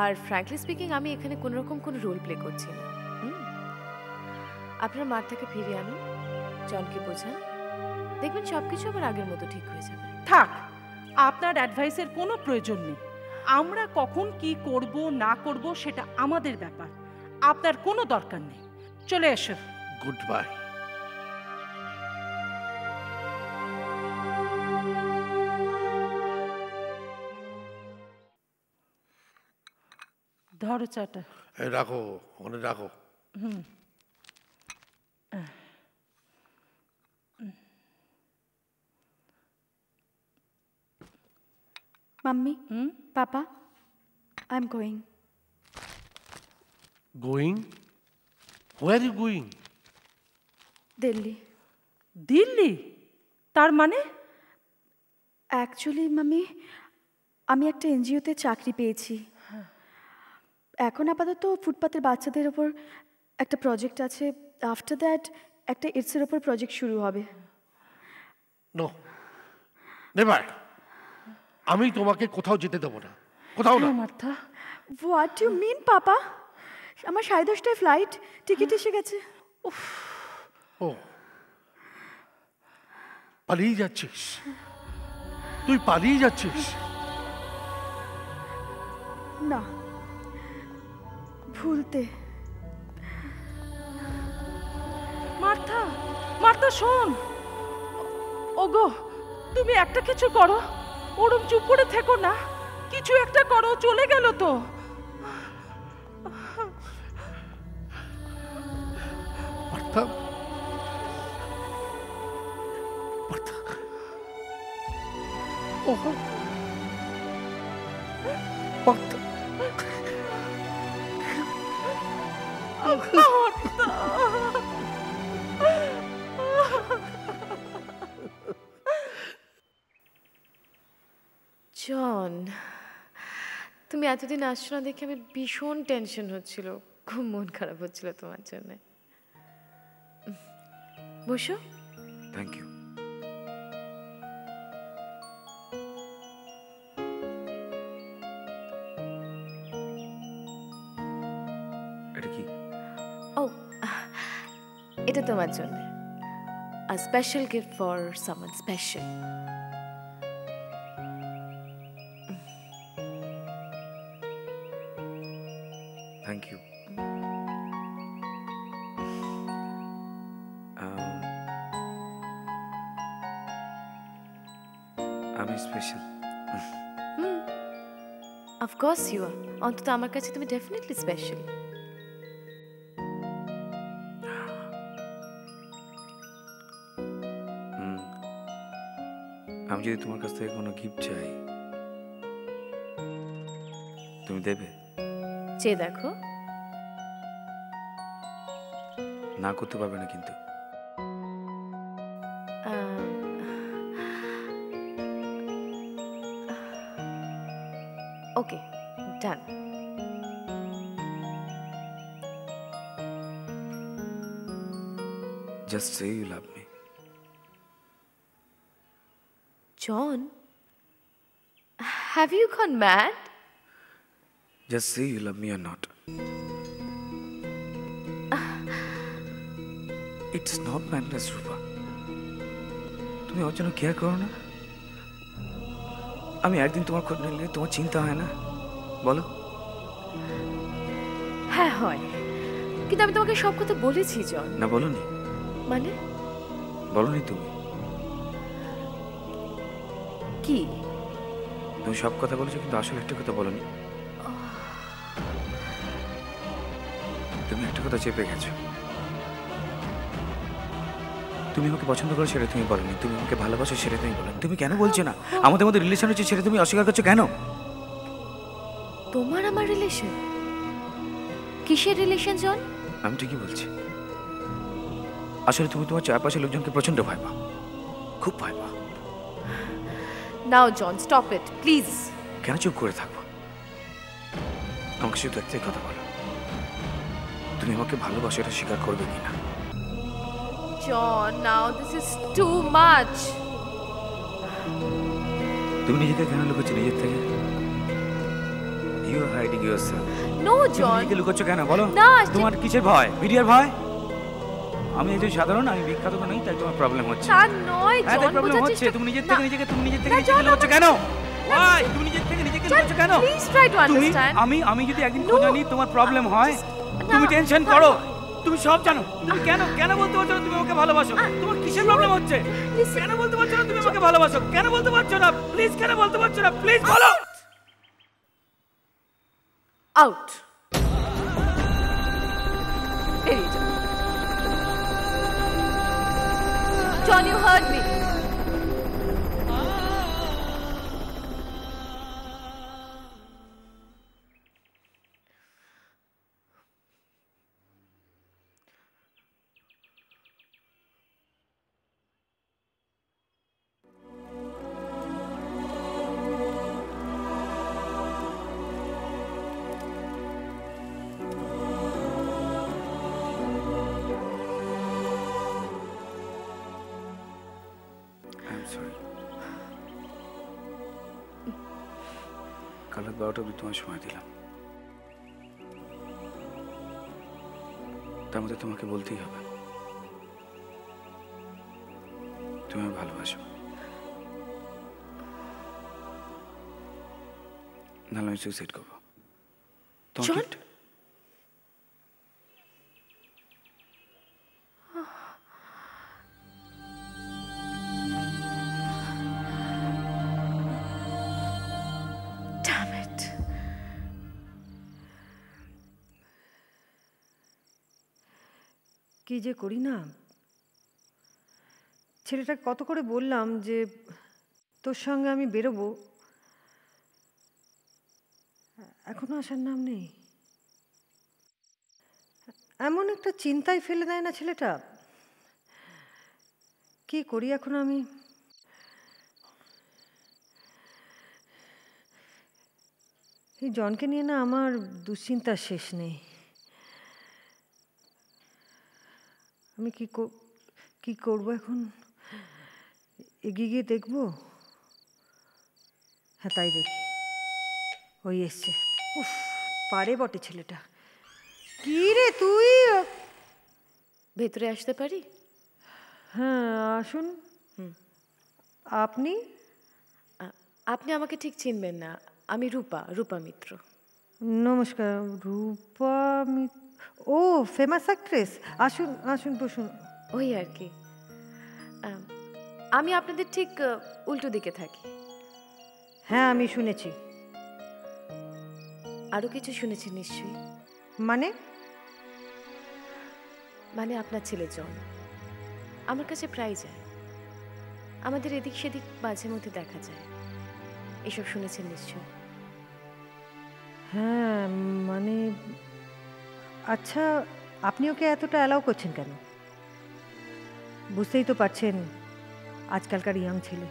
আর ফ্র্যাঙ্কলি স্পিকিং, আমি এখানে কোনো রকম কোনো রোল প্লে করছি না। আপনার মার্থাকে ফিরিয়ে আনুন, জনকে বোঝান, দেখবেন সবকিছু আবার আগের মতো ঠিক হয়ে যাবে। থাক, আপনার অ্যাডভাইসের কোনো প্রয়োজন নেই। আমরা কখন কি করব না করব সেটা আমাদের ব্যাপার, আপনার কোনো দরকার নেই। চলে এসো। Good bye. ধরো চাটা। রাখো, ওখানে রাখো। Mummy, Papa, I'm going. Going? Where are you going? Delhi. Delhi? তার মানে? অ্যাকচুয়ালি মাম্মি, আমি একটা এনজিওতে চাকরি পেয়েছি। এখন আপাতত ফুটপাতের বাচ্চাদের ওপর একটা প্রজেক্ট আছে। আফটার দ্যাট একটা এইডসের ওপর প্রজেক্ট শুরু হবে। No, never. আমি তোমাকে কোথাও যেতে দেবো না, কোথাও না। Martha, what you mean papa? আমার 10:30টায় ফ্লাইট, টিকিট এসে গেছে। ও, পালিয়ে যাচ্ছিস? তুই পালিয়ে যাচ্ছিস? না, ভুলতে। মার্থা, মার্থা শোন। ওগো, তুমি একটা কিছু করো, ওরম চুপ করে থেকো না, কিছু একটা করো। চলে গেল তো। মার্থা, মার্থা, ওহো, মার্থা, জন, তুমি এতদিন আসছো না দেখে আমি ভীষণ টেনশন হচ্ছিল, খুব মন খারাপ হচ্ছিল তোমার জন্য। বসো। Thank you. এটা কি? ও, এটা তোমার জন্য, a special gift for someone special. Thank you. আমি special. Of course you are. অন্তত আমার কাছে তুমি definitely special. আমি যদি তোমার কাছ থেকে কোনো গিফট চাই, তুমি দেবে? চেয়ে দেখো। না করতে পারবে না কিন্তু। ওকে, ডান। Just say you love me. John, have you gone mad? Just say you love me or not. It's not madness, Rupa. তুমি ওর জন্য কেয়ার করো না? আমি একদিন তোমার খোঁজ নিলে তোমার চিন্তা হয় না বলো? হ্যাঁ হয়, কিন্তু আমি তোমাকে সব কথা বলেছি জন। না বলোনি। মানে? বলোনি তুমি। কি? তুমি সব কথা বলেছো কিন্তু আসলে একটা কথা বলোনি। তুমি একটা কথা চেপে গেছো। তুমি আমাকে পছন্দ করো সেটা তুমি বলোনি, তুমি আমাকে ভালোবাসো সেটা তুমি বলোনি। তুমি কেন বলছো না? আমাদের মধ্যে রিলেশন হচ্ছে সেটা তুমি অস্বীকার করছো কেন? তোমার আমার রিলেশন? কিসের রিলেশন জন? আমি ঠিকই বলছি। আসলে তুমি তোমার চারপাশের লোকজনকে প্রচন্ড ভয় পাও, খুব ভয় পাও। নাও জন, স্টপ ইট প্লিজ। কেন চুপ করে থাকবো? আমাকে শুধু একটাই কথা বলো, তুমি আমাকে ভালোবাসো এটা স্বীকার করবে কিনা? John, now this is too much. তুমি নিজেকে কেন লুকোচ্ছো নিজের থেকে? You are hiding yourself. No John. নিজেকে লুকোচ্ছো কেন বলো? না, তোমার কিসের ভয়? মিডিয়ার ভয়? আমি একজন সাধারণ, আমি বিখ্যাত তো নই, তাই তোমার প্রবলেম হচ্ছে। তা নয় জন, তাই প্রবলেম হচ্ছে। তুমি নিজের থেকে নিজেকে লুকোচ্ছো কেন? Why? তুমি নিজের থেকে নিজেকে লুকোচ্ছো কেন? Please try to understand. আমি যদি একদিন খোঁজ নিই তোমার প্রবলেম হয়, তুমি টেনশন করো, তুমি সব জানো। তুমি কেন বলতে পারছো না তুমি আমাকে ভালোবাসো? তোমার কিসের প্রবলেম হচ্ছে? কেন বলতে পারছো না তুমি আমাকে ভালোবাসো? কেন বলতে পারছো না? প্লিজ কেন বলতে পারছো না? প্লিজ বলো। আউট। বেরিয়ে যাও। জন, you heard me. কাল রাত 12টা অবধি তোমার সময় দিলাম, তার মধ্যে তোমাকে বলতেই হবে তুমি আমাকে ভালোবাসো, নাহলে আমি সুইসাইড করবো। তোমার কি যে করি না। ছেলেটা কত করে বললাম যে তোর সঙ্গে আমি বেরোবো, এখনো আসার নাম নেই। এমন একটা চিন্তায় ফেলে দেয় না ছেলেটা। কি করি এখন আমি? এই জনকে নিয়ে না আমার দুশ্চিন্তার শেষ নেই। আমি কি করব এখন? এগিয়ে গিয়ে দেখবো? হ্যাঁ তাই দেখি। ওই এসছে। উফ, পারে বটে ছেলেটা। কি রে তুই? ভেতরে আসতে পারি? হ্যাঁ আসুন। আপনি? আপনি আমাকে ঠিক চিনবেন না, আমি রূপা মিত্র। নমস্কার। রূপা ও ফেমাস অ্যাক্ট্রেস। আসুন আসুন বসুন। ওই আর কি, আমি আপনাদের ঠিক উল্টো দিকে থাকি। হ্যাঁ আমি শুনেছি। আরো কিছু শুনেছি নিশ্চয়ই। মানে আপনার ছেলে জন আমার কাছে প্রায় যায়, আমাদের এদিক সেদিক মাঝে মধ্যে দেখা যায়, এসব শুনেছেন নিশ্চয়ই। হ্যাঁ মানে আচ্ছা, আপনি ওকে এতটা অ্যালাউ করছেন কেন? বুঝতেই তো পারছেন আজকালকার ইয়াং ছেলে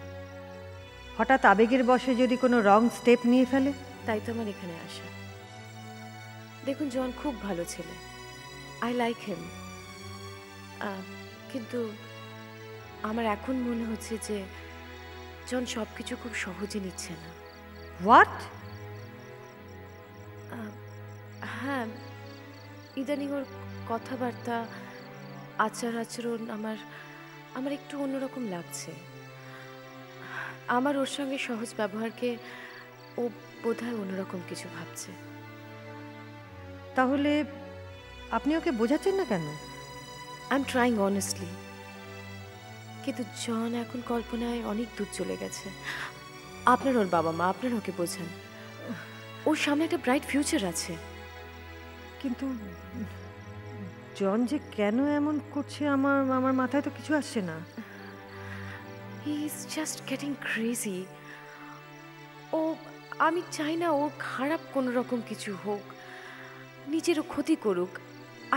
হঠাৎ আবেগের বশে যদি কোনো রং স্টেপ নিয়ে ফেলে। তাই তো আমার এখানে আসা। দেখুন জন খুব ভালো ছেলে, আই লাইক হিম, কিন্তু আমার এখন মনে হচ্ছে যে জন সব কিছু খুব সহজে নিচ্ছে না। হোয়াট? হ্যাঁ, ইদানিং ওর কথাবার্তা আচার আচরণ আমার একটু অন্যরকম লাগছে। আমার ওর সঙ্গে সহজ ব্যবহারকে ও বোধহয় অন্যরকম কিছু ভাবছে। তাহলে আপনি ওকে বোঝাচ্ছেন না কেন? আই এম ট্রাইং অনেস্টলি, কিন্তু জন এখন কল্পনায় অনেক দূর চলে গেছে। আপনার ওর বাবা মা, আপনার ওকে বোঝান। ওর সামনে একটা ব্রাইট ফিউচার আছে। কিন্তু জন যে কেন এমন করছে আমার মাথায় তো কিছু আসছে না। He is just getting crazy. ও, আমি চাই না ওর খারাপ কোনো রকম কিছু হোক, নিজেরও ক্ষতি করুক।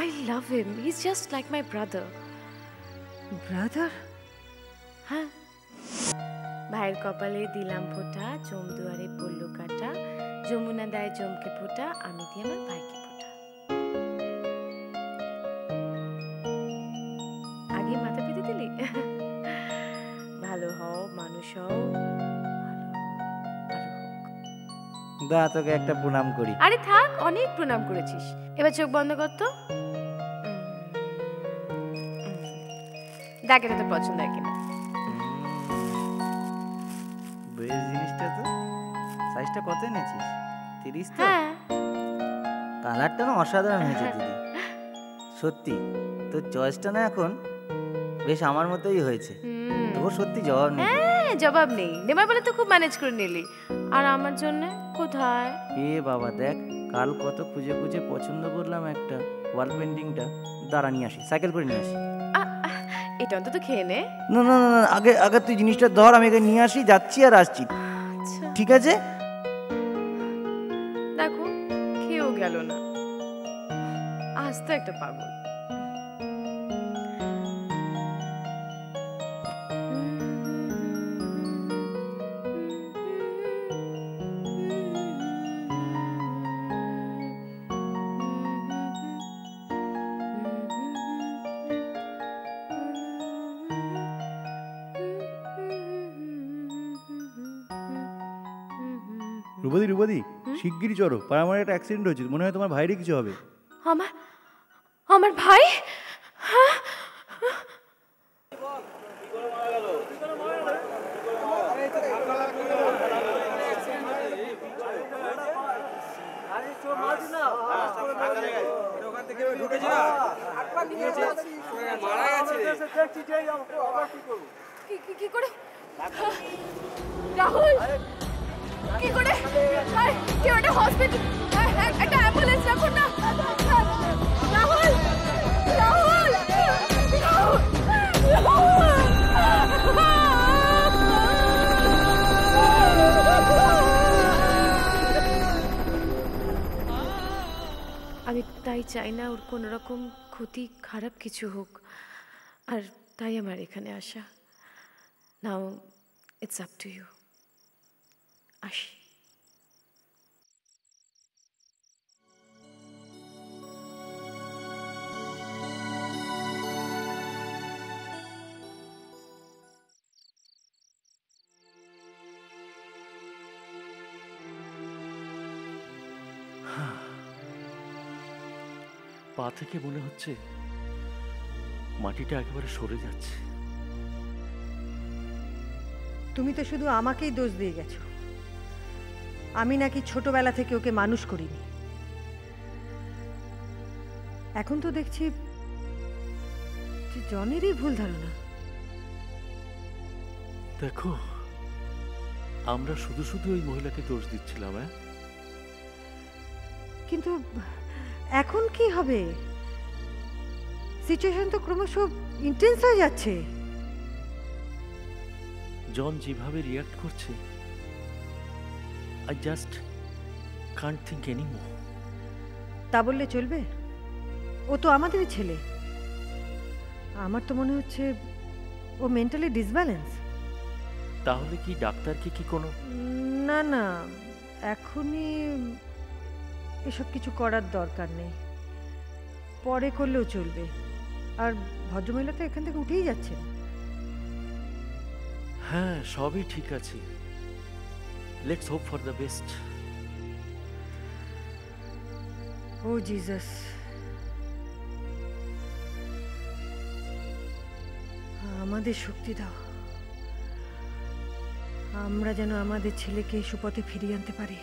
I love him, he is just like my brother. Brother? হ্যাঁ, ভাইয়ের কপালে দিলাম ফোঁটা, জম দুয়ারে পড়লো কাটা, যমুনা দেয় জমকে ফোঁটা, আমি দিয়ে আমার ভাইকে ফোঁটা। আগে মাথা পেতে দিলি? ভালো হও, মানুষ হও। দা তোকে একটা প্রণাম করি। আরে থাক, অনেক প্রণাম করেছিস, এবার চোখ বন্ধ কর তো। দেখ এটা তোর পছন্দ হয় কিনা। বেশ জিনিসটা তো। সাইজটা কত এনেছিস? 30 তো? হ্যাঁ। কালারটা না অসাধারণ হয়েছে দিদি। সত্যি তোর চয়েসটা না এখন বেশ আমার মতোই হয়েছে। তোর সত্যি জবাব নেই। হ্যাঁ, জবাব নেই। নেবার বলে তো খুব ম্যানেজ করে নিলি। আর আমার জন্য কোথায়? এ বাবা দেখ, কাল কত খুঁজে খুঁজে পছন্দ করলাম একটা ওয়াল পেন্টিংটা। দাঁড়া নিয়ে আসি, সাইকেল করে নিয়ে আসি। এটা অন্তত খেয়ে নে। না না না, আগে আগে তুই জিনিসটা ধর, আমি একে নিয়ে আসি, যাচ্ছি আর আসছি। ঠিক আছে? দেখো খেয়েও গেল না, আজ তো একটা পাগল। রূপদি রূপদি, শিগগিরই চলো, পাড়ামার একটা অ্যাক্সিডেন্ট হয়েছে, মনে হয় তোমার ভাইরই কিছু হবে। আমার ভাই? হ্যাঁ, কি করে রাহুল, কি করে কেউ একটা হসপিটাল, একটা অ্যাম্বুলেন্স রাখুন না। রাহুল, রাহুল, আমি তাই চাই না ওর কোনো রকম ক্ষতি, খারাপ কিছু হোক, আর তাই আমার এখানে আসা। Now it's up to you. আসি। পা থেকে মনে হচ্ছে মাটিটা একেবারে সরে যাচ্ছে। তুমি তো শুধু আমাকেই দোষ দিয়ে গেছো। আমি নাকি ছোটবেলা থেকে ওকে মানুষ করিনি। এখন তো দেখছি যে জনেরই ভুল ধারণা। দেখো, আমরা শুধু শুধু ওই মহিলাকে দোষ দিচ্ছিলাম। কিন্তু এখন কি হবে? সিচুয়েশন তো ক্রমশ ইন্টেন্স হয়ে যাচ্ছে। জন যেভাবে রিয়াক্ট করছে, I just can't think anymore. তা বললে চলবে? ও তো আমাদেরই ছেলে। আমার তো মনে হচ্ছে ও মেন্টালি ডিসব্যালেন্স। তাহলে কি ডাক্তারকে কি কোনো? না না, এখনই এসব কিছু করার দরকার নেই, পরে করলেও চলবে। আর ভদ্রমহিলা তো এখান থেকে উঠেই যাচ্ছে। হ্যাঁ, সবই ঠিক আছে। Let's hope for the best. Oh Jesus, আমাদের শক্তি দাও। আমরা যেন আমাদের ছেলেকে সুপথে ফিরিয়ে আনতে পারি।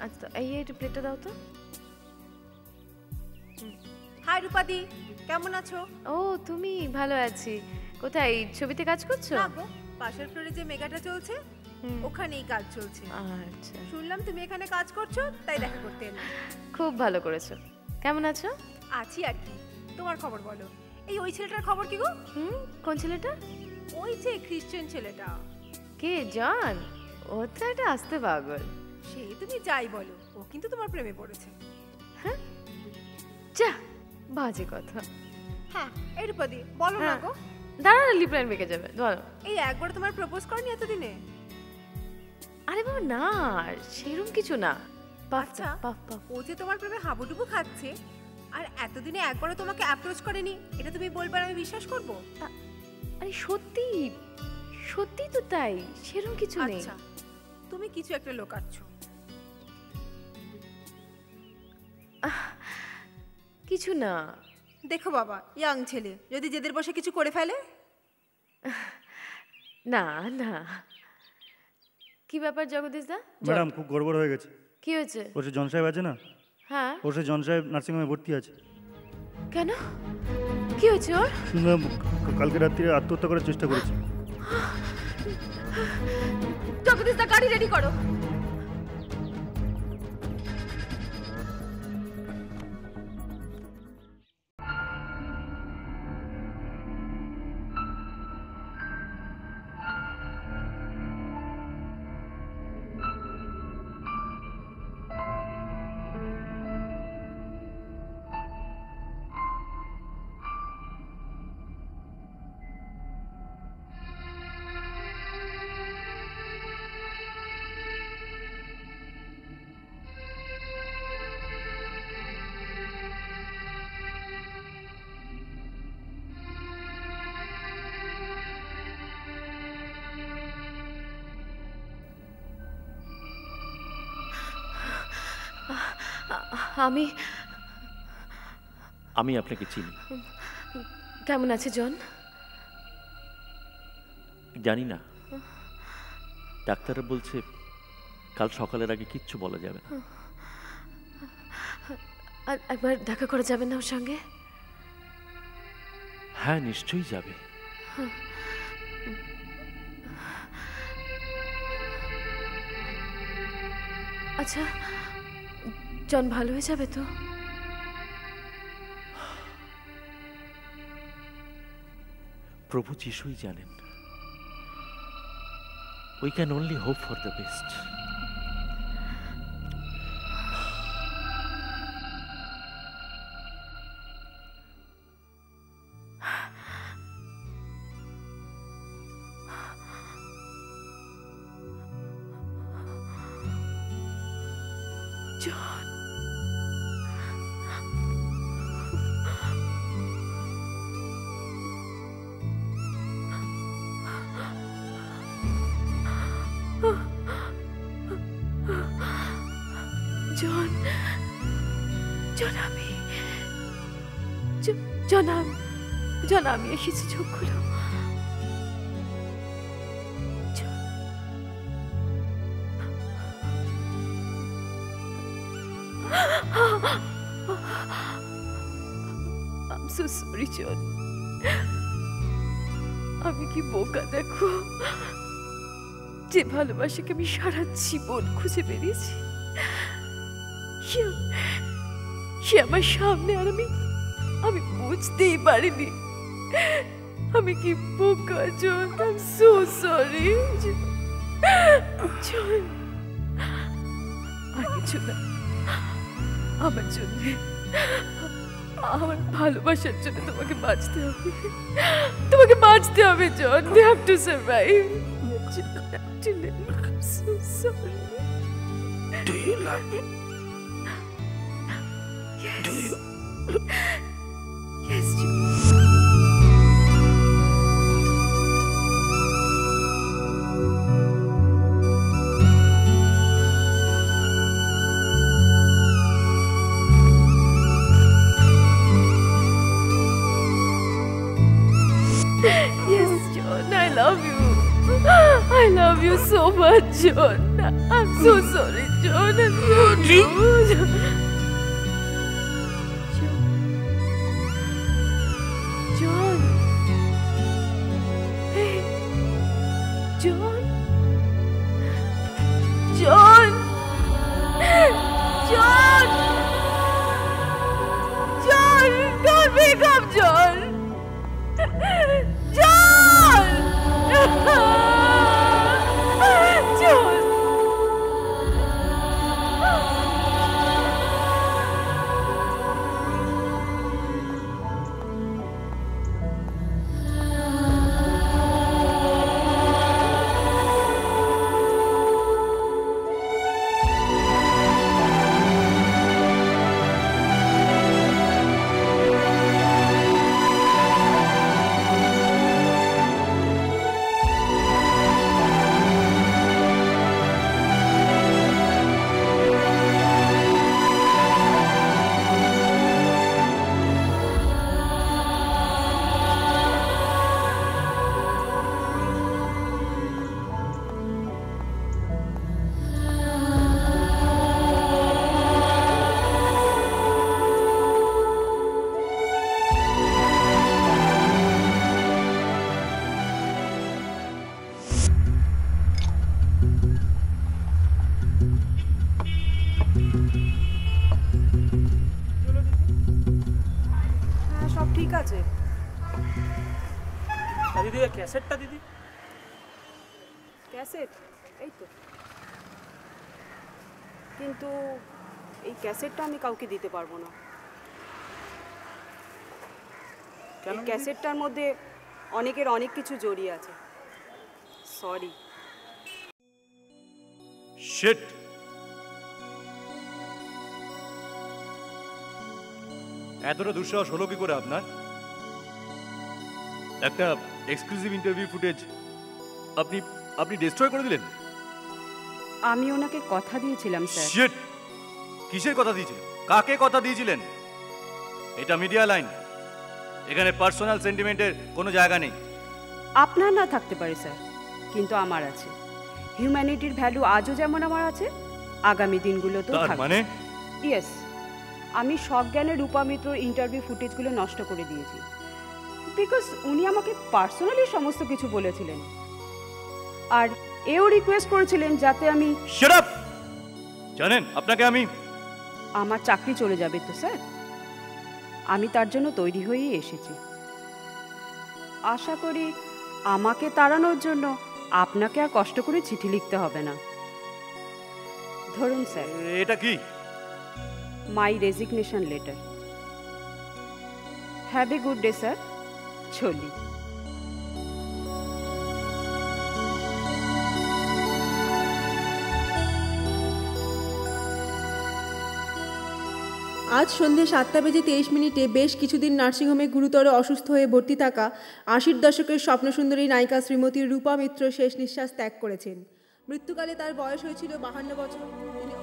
আচ্ছা এই একটু প্লেটটা দাও তো। হাই রূপাদি, কেমন আছো? ও তুমি, ভালো আছি। কোথায়, ছবিতে কাজ করছো? না গো, পাশের ফ্লোরে যে মেগাটা চলছে ওখানেই কাজ চলছে। আচ্ছা, শুনলাম তুমি এখানে কাজ করছো, তাই দেখা করতে এলাম। খুব ভালো করেছো। কেমন আছো? আছি আর কি। তোমার খবর বলো। এই ওই ছেলেটার খবর কি গো? কোন ছেলেটা? ওই যে খ্রিস্টান ছেলেটা। কে, জন? ও তো একটা আস্তে পাগল। সে তুমি যাই বলো, ও কিন্তু তোমার প্রেমে পড়েছে। হ্যাঁ, যা বাজে কথা। হ্যাঁ, এই রূপাদি বলো না গো। দাঁড়া, লিপলাইন বেঁকে যাবে, বলো। এই একবার তোমার প্রপোজ করনি এতদিনে? আরে বাবা না, সেরকম কিছু না। আচ্ছা, ও যে তোমার প্রেমে হাবুডুবু খাচ্ছে আর এতদিনে একবারও তোমাকে অ্যাপ্রোচ করেনি, এটা তুমি বলবার আমি বিশ্বাস করব? আরে সত্যি সত্যি তো তাই, সেরকম কিছু নেই। আচ্ছা, তুমি কিছু একটা লোকাচ্ছ। কিছু না। দেখো বাবা, ইয়াং ছেলে যদি জেদের বসে কিছু করে ফেলে। না না। কি ব্যাপার জগদীশ দা? ম্যাডাম খুব গড়বড় হয়ে গেছে। কি হয়েছে? ওর সে জন সাহেব আছে না? হ্যাঁ। ওর সে জন সাহেব নার্সিংহোমে ভর্তি আছে। কেন, কি হয়েছে ওর? শুনলাম কালকে রাত্রে আত্মহত্যা করার চেষ্টা করেছে। জগদীশ দা, গাড়ি রেডি করো। আমি আপনাকে চিনি। কেমন আছে জন? জানি না, ডাক্তাররা বলছে কাল সকালের আগে কিচ্ছু বলা যাবে না। একবার দেখা করা যাবে না ওর সঙ্গে? হ্যাঁ, নিশ্চয়ই যাবে। আচ্ছা, জন ভালো হয়ে যাবে তো? প্রভু যিশুই জানেন। We can only hope for the best. John. John. John, আমি এসেছি, চোখগুলো। I'm so sorry, John. আমি কি বোকা দেখো, যে ভালোবাসাকে আমি সারা জীবন খুঁজে বেরিয়েছি সে আমার সামনে, আর আমি বুঝতেই পারিনি। আমি কি বোকা জন, I'm so sorry. জন, আর কিছু না, আমার জন্য, আমার ভালোবাসার জন্য তোমাকে বাঁচতে হবে, তোমাকে বাঁচতে হবে জন. They have to survive. I'm so sorry. Do you love me? Yes. Do you? Yes, John. Yes, John, I love you. I love you so much, John. I'm so sorry, John. I'm so sorry. John. Hey. John. John. John. John, don't wake up, John. John. John. সব ঠিক আছে। দিদি, ক্যাসেটটা দিদি। Cassette এই তো, কিন্তু এই ক্যাসেটটা আমি কাউকে দিতে পারবো না। এই ক্যাসেটটার মধ্যে অনেকের অনেক কিছু জড়িয়ে আছে। সরি। শিট। এতটা দুঃসাহস হলো কি করে আপনার? একটা এক্সক্লুসিভ ইন্টারভিউ ফুটেজ আপনি ডিস্ট্রয় করে দিলেন। আমি ওনাকে কথা দিয়েছিলাম স্যার। শিট। কিসের কথা দিয়েছিলেন? কাকে কথা দিয়েছিলেন? এটা মিডিয়া লাইন, এখানে পার্সোনাল সেন্টিমেন্টের কোনো জায়গা নেই। আপনার না থাকতে পারে স্যার, কিন্তু আমার আছে। হিউম্যানিটির ভ্যালু আজও যেমন আমার আছে, আগামী দিনগুলোতেও থাকবে। মানে ইয়েস, আমি সজ্ঞানে রূপা মিত্রর ইন্টারভিউ ফুটেজগুলো নষ্ট করে দিয়েছি, বিকজ উনি আমাকে পার্সোনালি সমস্ত কিছু বলেছিলেন, আর এও রিকোয়েস্ট করেছিলেন যাতে আমি। Shut up! জানেন আপনাকে আমি, আমার চাকরি চলে যাবে তো স্যার, আমি তার জন্য তৈরি হয়েই এসেছি। আশা করি আমাকে তাড়ানোর জন্য আপনাকে আর কষ্ট করে চিঠি লিখতে হবে না। ধরুন স্যার, এটা কি? My resignation letter. Have a good day sir. চলি। আজ সন্ধ্যে 7:23 বেশ কিছুদিন নার্সিংহোমে গুরুতর অসুস্থ হয়ে ভর্তি থাকা 80-র দশকের স্বপ্নসুন্দরী নায়িকা শ্রীমতী রূপা মিত্র শেষ নিঃশ্বাস ত্যাগ করেছেন। মৃত্যুকালে তার বয়স হয়েছিল 52 বছর। তিনি